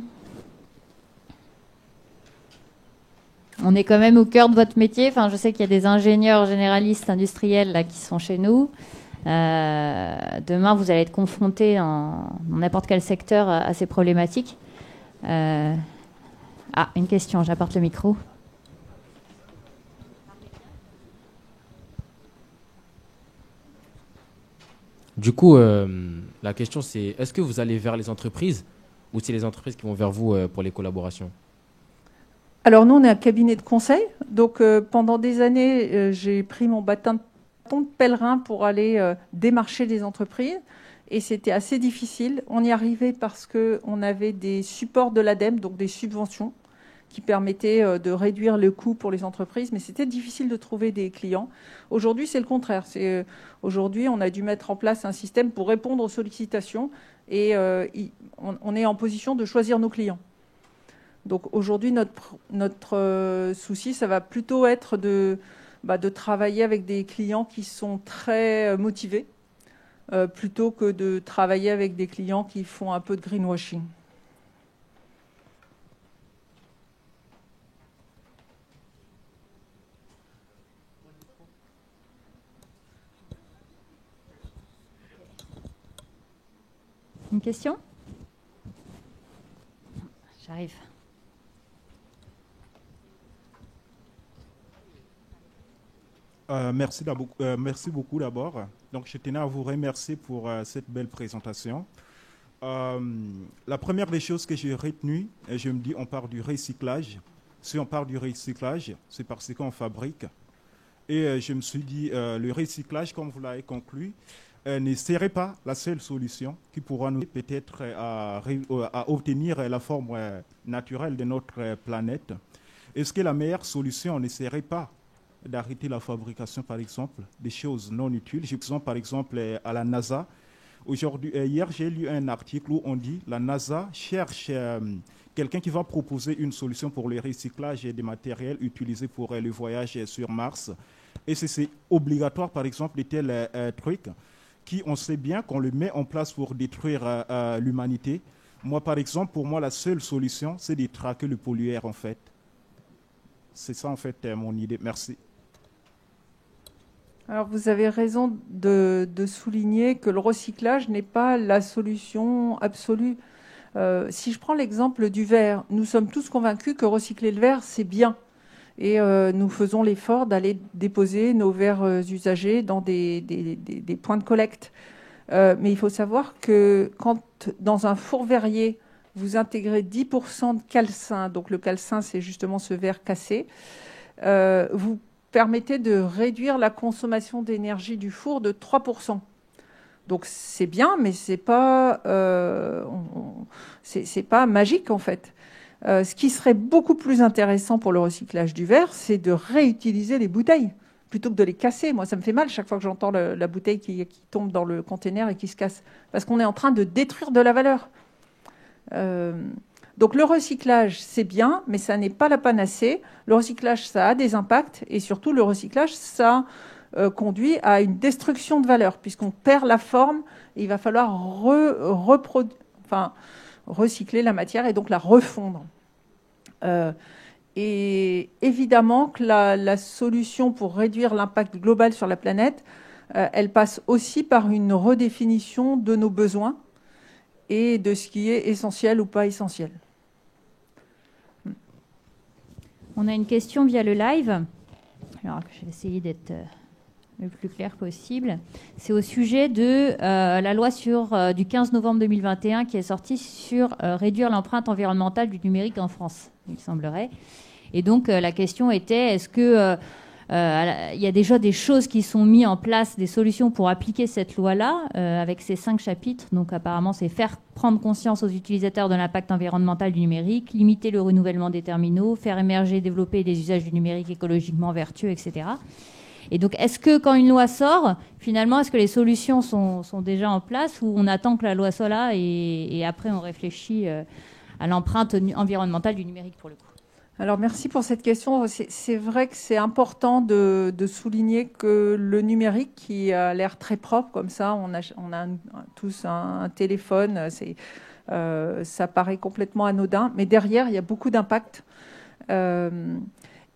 A: On est quand même au cœur de votre métier. Enfin, je sais qu'il y a des ingénieurs généralistes industriels là, qui sont chez nous. Demain, vous allez être confrontés dans n'importe quel secteur à ces problématiques. Une question, j'apporte le micro.
C: Du coup, la question c'est, est-ce que vous allez vers les entreprises ou c'est les entreprises qui vont vers vous pour les collaborations?
B: Alors nous, on est un cabinet de conseil. Donc pendant des années, j'ai pris mon bâton de pèlerin pour aller démarcher des entreprises. Et c'était assez difficile. On y arrivait parce qu'on avait des supports de l'ADEME, donc des subventions, qui permettaient de réduire le coût pour les entreprises. Mais c'était difficile de trouver des clients. Aujourd'hui, c'est le contraire. Aujourd'hui, on a dû mettre en place un système pour répondre aux sollicitations. Et on est en position de choisir nos clients. Donc aujourd'hui, notre souci, ça va plutôt être de travailler avec des clients qui sont très motivés, plutôt que de travailler avec des clients qui font un peu de greenwashing.
A: Une question? J'arrive.
D: Merci beaucoup d'abord. Donc, je tenais à vous remercier pour cette belle présentation. La première des choses que j'ai retenues, je me dis, on parle du recyclage. Si on parle du recyclage, c'est parce qu'on fabrique. Et je me suis dit, le recyclage, comme vous l'avez conclu, ne serait pas la seule solution qui pourra nous peut-être à obtenir la forme naturelle de notre planète. Est-ce que la meilleure solution ne serait pas d'arrêter la fabrication, par exemple, des choses non utiles? Je pense, par exemple, à la NASA. Hier, j'ai lu un article où on dit que la NASA cherche quelqu'un qui va proposer une solution pour le recyclage des matériels utilisés pour le voyage sur Mars. Et c'est obligatoire, par exemple, de tels trucs qui, on sait bien qu'on le met en place pour détruire l'humanité. Moi, par exemple, pour moi, la seule solution, c'est de traquer le pollueur, en fait. C'est ça, en fait, mon idée. Merci.
B: Alors, vous avez raison de souligner que le recyclage n'est pas la solution absolue. Si je prends l'exemple du verre, nous sommes tous convaincus que recycler le verre, c'est bien. Et nous faisons l'effort d'aller déposer nos verres usagés dans des points de collecte. Mais il faut savoir que quand, dans un four verrier, vous intégrez 10% de calcin, donc le calcin, c'est justement ce verre cassé, vous permettez de réduire la consommation d'énergie du four de 3%. Donc c'est bien, mais c'est pas magique en fait. Ce qui serait beaucoup plus intéressant pour le recyclage du verre, c'est de réutiliser les bouteilles plutôt que de les casser. Moi, ça me fait mal chaque fois que j'entends la bouteille qui tombe dans le container et qui se casse, parce qu'on est en train de détruire de la valeur. Donc le recyclage, c'est bien, mais ça n'est pas la panacée. Le recyclage, ça a des impacts, et surtout le recyclage, ça conduit à une destruction de valeur, puisqu'on perd la forme, et il va falloir recycler la matière et donc la refondre. Et évidemment que la solution pour réduire l'impact global sur la planète, elle passe aussi par une redéfinition de nos besoins et de ce qui est essentiel ou pas essentiel.
A: On a une question via le live. Alors, je vais essayer d'être le plus clair possible. C'est au sujet de la loi du 15 novembre 2021 qui est sortie sur réduire l'empreinte environnementale du numérique en France, il semblerait. Et donc, la question était, est-ce que il y a déjà des choses qui sont mises en place, des solutions pour appliquer cette loi-là, avec ces 5 chapitres. Donc apparemment, c'est faire prendre conscience aux utilisateurs de l'impact environnemental du numérique, limiter le renouvellement des terminaux, faire émerger et développer des usages du numérique écologiquement vertueux, etc. Et donc, est-ce que quand une loi sort, finalement, est-ce que les solutions sont déjà en place ou on attend que la loi soit là et après on réfléchit à l'empreinte environnementale du numérique pour le coup?
B: Alors merci pour cette question. C'est vrai que c'est important de souligner que le numérique, qui a l'air très propre comme ça, on a tous un téléphone, ça paraît complètement anodin, mais derrière il y a beaucoup d'impact.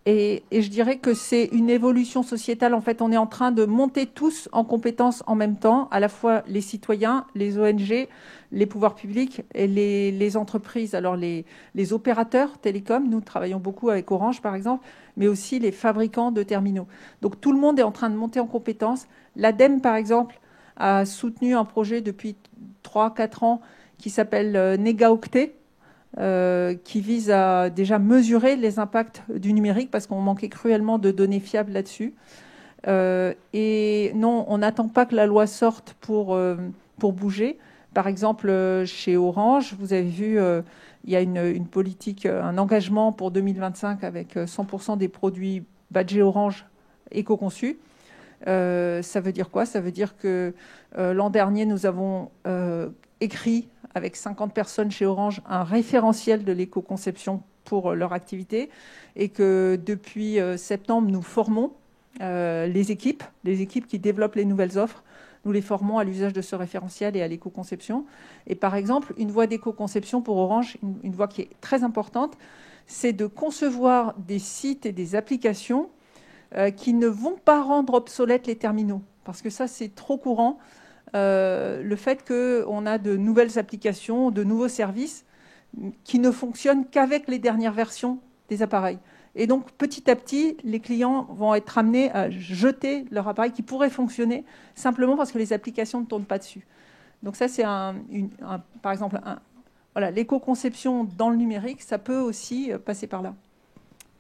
B: Et je dirais que c'est une évolution sociétale. En fait, on est en train de monter tous en compétences en même temps, à la fois les citoyens, les ONG, les pouvoirs publics et les entreprises. Alors, les opérateurs télécoms, nous travaillons beaucoup avec Orange, par exemple, mais aussi les fabricants de terminaux. Donc, tout le monde est en train de monter en compétences. L'ADEME, par exemple, a soutenu un projet depuis 3-4 ans qui s'appelle Négaoctet, qui vise à déjà mesurer les impacts du numérique parce qu'on manquait cruellement de données fiables là-dessus. Et non, on n'attend pas que la loi sorte pour bouger. Par exemple, chez Orange, vous avez vu, il y a une politique, un engagement pour 2025 avec 100% des produits badgés Orange éco-conçus. Ça veut dire quoi? Ça veut dire que l'an dernier, nous avons écrit avec 50 personnes chez Orange un référentiel de l'éco-conception pour leur activité et que depuis septembre, nous formons les équipes qui développent les nouvelles offres. Nous les formons à l'usage de ce référentiel et à l'éco-conception. Et par exemple, une voie d'éco-conception pour Orange, une voie qui est très importante, c'est de concevoir des sites et des applications qui ne vont pas rendre obsolètes les terminaux. Parce que ça, c'est trop courant. Le fait qu'on a de nouvelles applications, de nouveaux services qui ne fonctionnent qu'avec les dernières versions des appareils. Et donc, petit à petit, les clients vont être amenés à jeter leur appareil qui pourrait fonctionner simplement parce que les applications ne tournent pas dessus. Donc ça, c'est par exemple, voilà, l'éco-conception dans le numérique, ça peut aussi passer par là.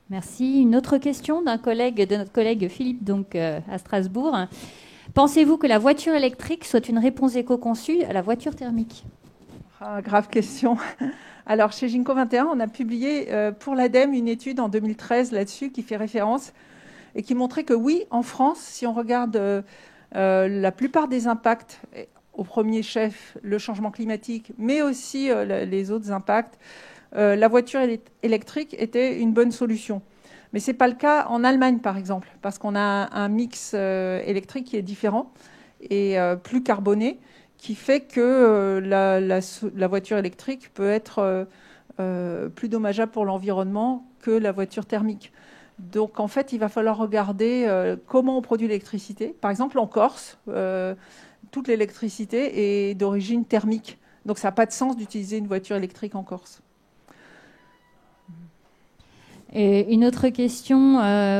A: Merci. Une autre question de notre collègue Philippe, donc à Strasbourg. Pensez-vous que la voiture électrique soit une réponse éco-conçue à la voiture thermique?
B: Grave question. Alors, chez Ginko 21, on a publié pour l'ADEME une étude en 2013 là-dessus qui fait référence et qui montrait que oui, en France, si on regarde la plupart des impacts, au premier chef, le changement climatique, mais aussi les autres impacts, la voiture électrique était une bonne solution. Mais ce n'est pas le cas en Allemagne, par exemple, parce qu'on a un mix électrique qui est différent et plus carboné, qui fait que la voiture électrique peut être plus dommageable pour l'environnement que la voiture thermique. Donc, en fait, il va falloir regarder comment on produit l'électricité. Par exemple, en Corse, toute l'électricité est d'origine thermique. Donc, ça n'a pas de sens d'utiliser une voiture électrique en Corse.
A: Et une autre question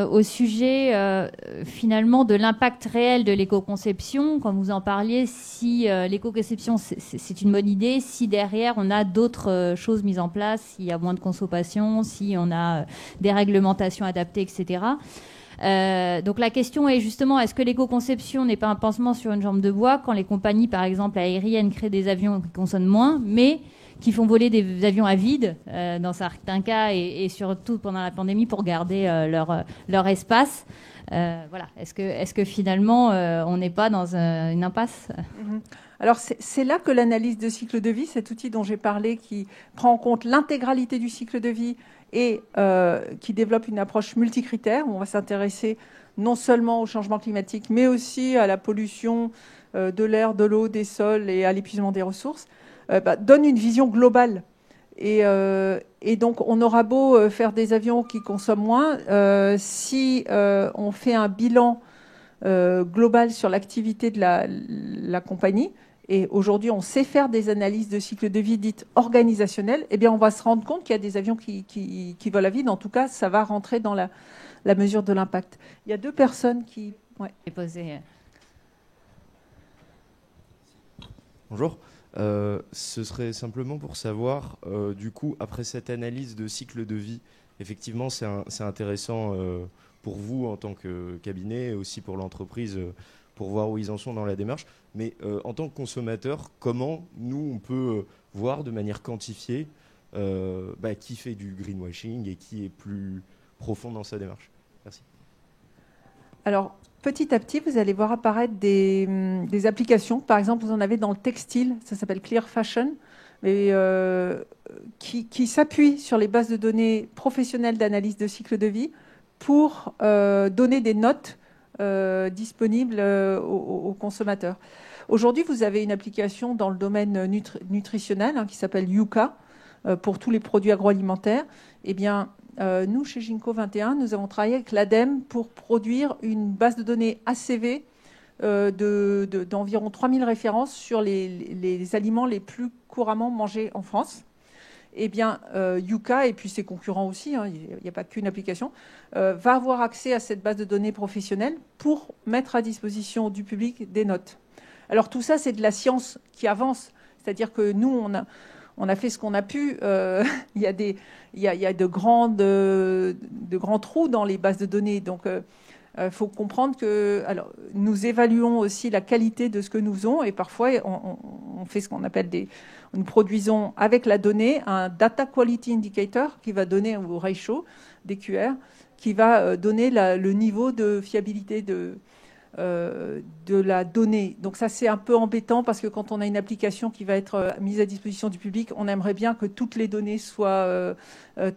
A: au sujet finalement de l'impact réel de l'éco-conception. Quand vous en parliez, si l'éco-conception c'est une bonne idée, si derrière on a d'autres choses mises en place, s'il y a moins de consommation, si on a des réglementations adaptées, etc. Donc la question est justement, est-ce que l'éco-conception n'est pas un pansement sur une jambe de bois quand les compagnies, par exemple aériennes, créent des avions qui consomment moins, mais qui font voler des avions à vide dans certains cas et surtout pendant la pandémie pour garder leur espace. Voilà. Est-ce que finalement on n'est pas dans une impasse?
B: Alors c'est là que l'analyse de cycle de vie, cet outil dont j'ai parlé, qui prend en compte l'intégralité du cycle de vie et qui développe une approche multicritère, où on va s'intéresser non seulement au changement climatique, mais aussi à la pollution de l'air, de l'eau, des sols et à l'épuisement des ressources, donne une vision globale. Et donc, on aura beau faire des avions qui consomment moins, si on fait un bilan global sur l'activité de la compagnie, et aujourd'hui, on sait faire des analyses de cycle de vie dites organisationnelles, eh bien, on va se rendre compte qu'il y a des avions qui volent à vide. En tout cas, ça va rentrer dans la mesure de l'impact. Il y a deux personnes qui... Ouais.
E: Bonjour. Ce serait simplement pour savoir, du coup, après cette analyse de cycle de vie, effectivement, c'est intéressant pour vous en tant que cabinet et aussi pour l'entreprise pour voir où ils en sont dans la démarche. Mais en tant que consommateur, comment nous, on peut voir de manière quantifiée qui fait du greenwashing et qui est plus profond dans sa démarche? Merci.
B: Alors, petit à petit, vous allez voir apparaître des applications. Par exemple, vous en avez dans le textile, ça s'appelle Clear Fashion, mais, qui s'appuie sur les bases de données professionnelles d'analyse de cycle de vie pour donner des notes disponibles aux consommateurs. Aujourd'hui, vous avez une application dans le domaine nutritionnel qui s'appelle Yuka pour tous les produits agroalimentaires. Eh bien, nous, chez Ginkgo 21, nous avons travaillé avec l'ADEME pour produire une base de données ACV d'environ 3000 références sur les aliments les plus couramment mangés en France. Eh bien, Yuka, et puis ses concurrents aussi, il n'y a pas qu'une application, va avoir accès à cette base de données professionnelle pour mettre à disposition du public des notes. Alors tout ça, c'est de la science qui avance. C'est-à-dire que nous, on a fait ce qu'on a pu. Il y a de grands trous dans les bases de données. Donc, faut comprendre que nous évaluons aussi la qualité de ce que nous faisons. Et parfois, on fait ce qu'on appelle nous produisons avec la donnée un Data Quality Indicator qui va donner, ou ratio, DQR, qui va donner le niveau de fiabilité de la donnée. Donc ça, c'est un peu embêtant parce que quand on a une application qui va être mise à disposition du public, on aimerait bien que toutes les données soient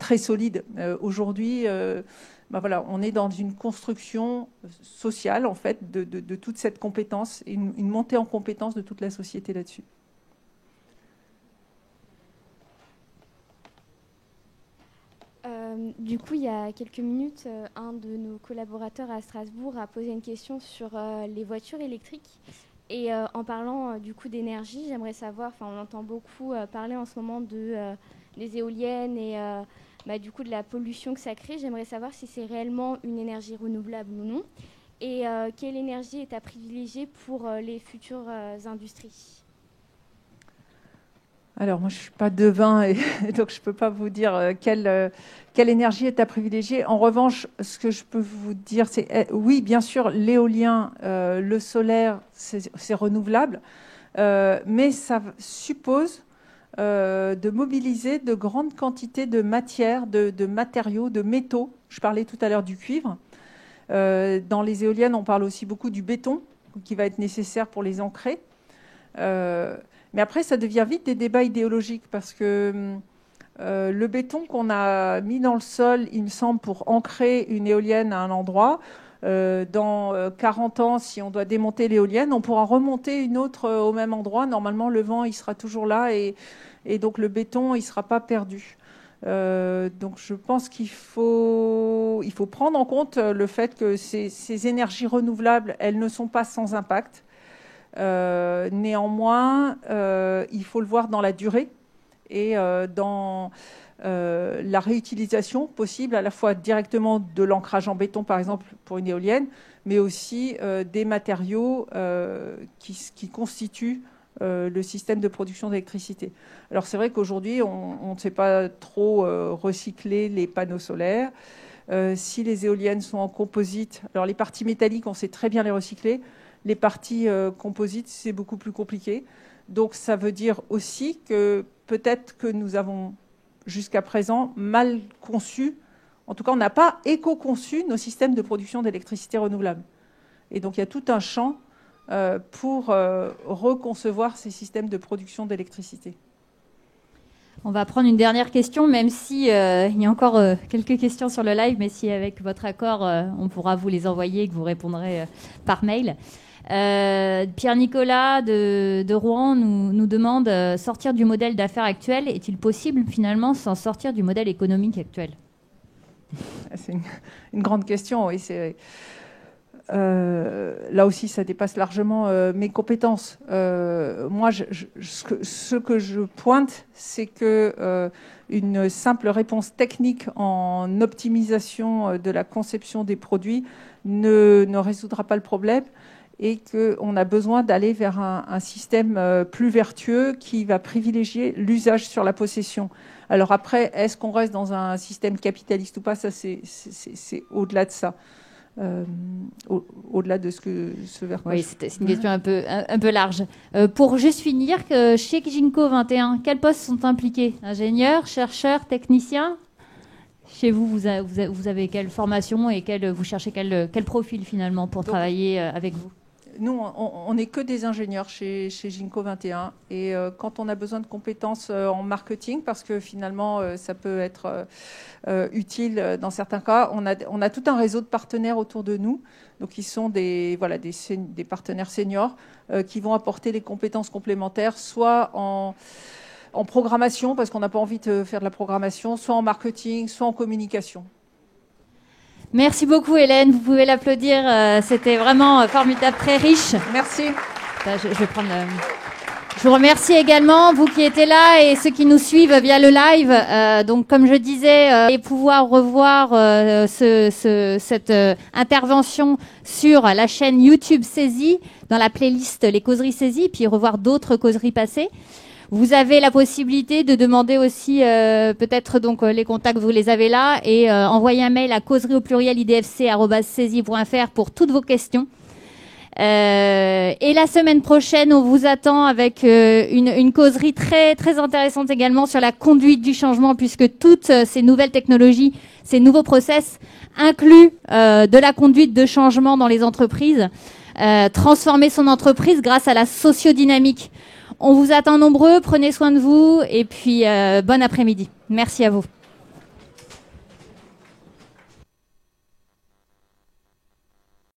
B: très solides. Aujourd'hui, voilà, on est dans une construction sociale, en fait, de toute cette compétence, et une montée en compétence de toute la société là-dessus.
F: Du coup, il y a quelques minutes, un de nos collaborateurs à Strasbourg a posé une question sur les voitures électriques. Et en parlant du coup d'énergie, j'aimerais savoir, on entend beaucoup parler en ce moment des éoliennes et du coup de la pollution que ça crée. J'aimerais savoir si c'est réellement une énergie renouvelable ou non. Et quelle énergie est à privilégier pour les futures industries?
B: Alors, moi, je ne suis pas devin, et donc je ne peux pas vous dire quelle énergie est à privilégier. En revanche, ce que je peux vous dire, c'est oui, bien sûr, l'éolien, le solaire, c'est renouvelable, mais ça suppose de mobiliser de grandes quantités de matières, de matériaux, de métaux. Je parlais tout à l'heure du cuivre. Dans les éoliennes, on parle aussi beaucoup du béton qui va être nécessaire pour les ancrer. Mais après, ça devient vite des débats idéologiques parce que le béton qu'on a mis dans le sol, il me semble, pour ancrer une éolienne à un endroit, dans 40 ans, si on doit démonter l'éolienne, on pourra remonter une autre au même endroit. Normalement, le vent, il sera toujours là et donc le béton, il ne sera pas perdu. Donc je pense qu'il faut prendre en compte le fait que ces énergies renouvelables, elles ne sont pas sans impact. Néanmoins, il faut le voir dans la durée et dans la réutilisation possible à la fois directement de l'ancrage en béton, par exemple, pour une éolienne, mais aussi des matériaux qui constituent le système de production d'électricité. Alors c'est vrai qu'aujourd'hui, on ne sait pas trop recycler les panneaux solaires. Si les éoliennes sont en composite, alors les parties métalliques, on sait très bien les recycler. Les parties composites, c'est beaucoup plus compliqué. Donc ça veut dire aussi que peut-être que nous avons jusqu'à présent mal conçu, en tout cas on n'a pas éco-conçu nos systèmes de production d'électricité renouvelable. Et donc il y a tout un champ pour reconcevoir ces systèmes de production d'électricité.
A: On va prendre une dernière question, même si il y a encore quelques questions sur le live, mais si avec votre accord, on pourra vous les envoyer et que vous répondrez par mail. Pierre-Nicolas de Rouen nous demande sortir du modèle d'affaires actuel, est-il possible finalement sans sortir du modèle économique actuel?
B: C'est une grande question, oui. Là aussi, ça dépasse largement mes compétences. Moi, ce que je pointe, c'est que une simple réponse technique en optimisation de la conception des produits ne résoudra pas le problème. et qu'on a besoin d'aller vers un système plus vertueux qui va privilégier l'usage sur la possession. Alors après, est-ce qu'on reste dans un système capitaliste ou pas? Ça, c'est au-delà de ça. Au-delà de ce vers quoi.
A: Oui, c'est une question un peu large. Pour juste finir, chez Ginko 21, quels postes sont impliqués? Ingénieurs, chercheurs, techniciens? Chez vous, vous avez quelle formation et vous cherchez quel profil finalement pour travailler avec vous?
B: Nous, on n'est que des ingénieurs chez Ginko 21. Et quand on a besoin de compétences en marketing, parce que finalement, ça peut être utile dans certains cas, on a tout un réseau de partenaires autour de nous. Donc, ils sont des partenaires seniors qui vont apporter des compétences complémentaires, soit en programmation, parce qu'on n'a pas envie de faire de la programmation, soit en marketing, soit en communication.
A: Merci beaucoup Hélène, vous pouvez l'applaudir, c'était vraiment formidable, très riche.
B: Merci.
A: Je vais prendre Je vous remercie également, vous qui étiez là et ceux qui nous suivent via le live. Donc comme je disais, et pouvoir revoir cette intervention sur la chaîne YouTube Saisie, dans la playlist Les Causeries Saisies, puis revoir d'autres causeries passées. Vous avez la possibilité de demander aussi peut-être donc les contacts, vous les avez là, et envoyer un mail à causerie@saisie.fr pour toutes vos questions. Et la semaine prochaine, on vous attend avec une causerie très très intéressante également sur la conduite du changement, puisque toutes ces nouvelles technologies, ces nouveaux process incluent de la conduite de changement dans les entreprises, transformer son entreprise grâce à la sociodynamique. On vous attend nombreux, prenez soin de vous et puis bon après-midi. Merci à vous.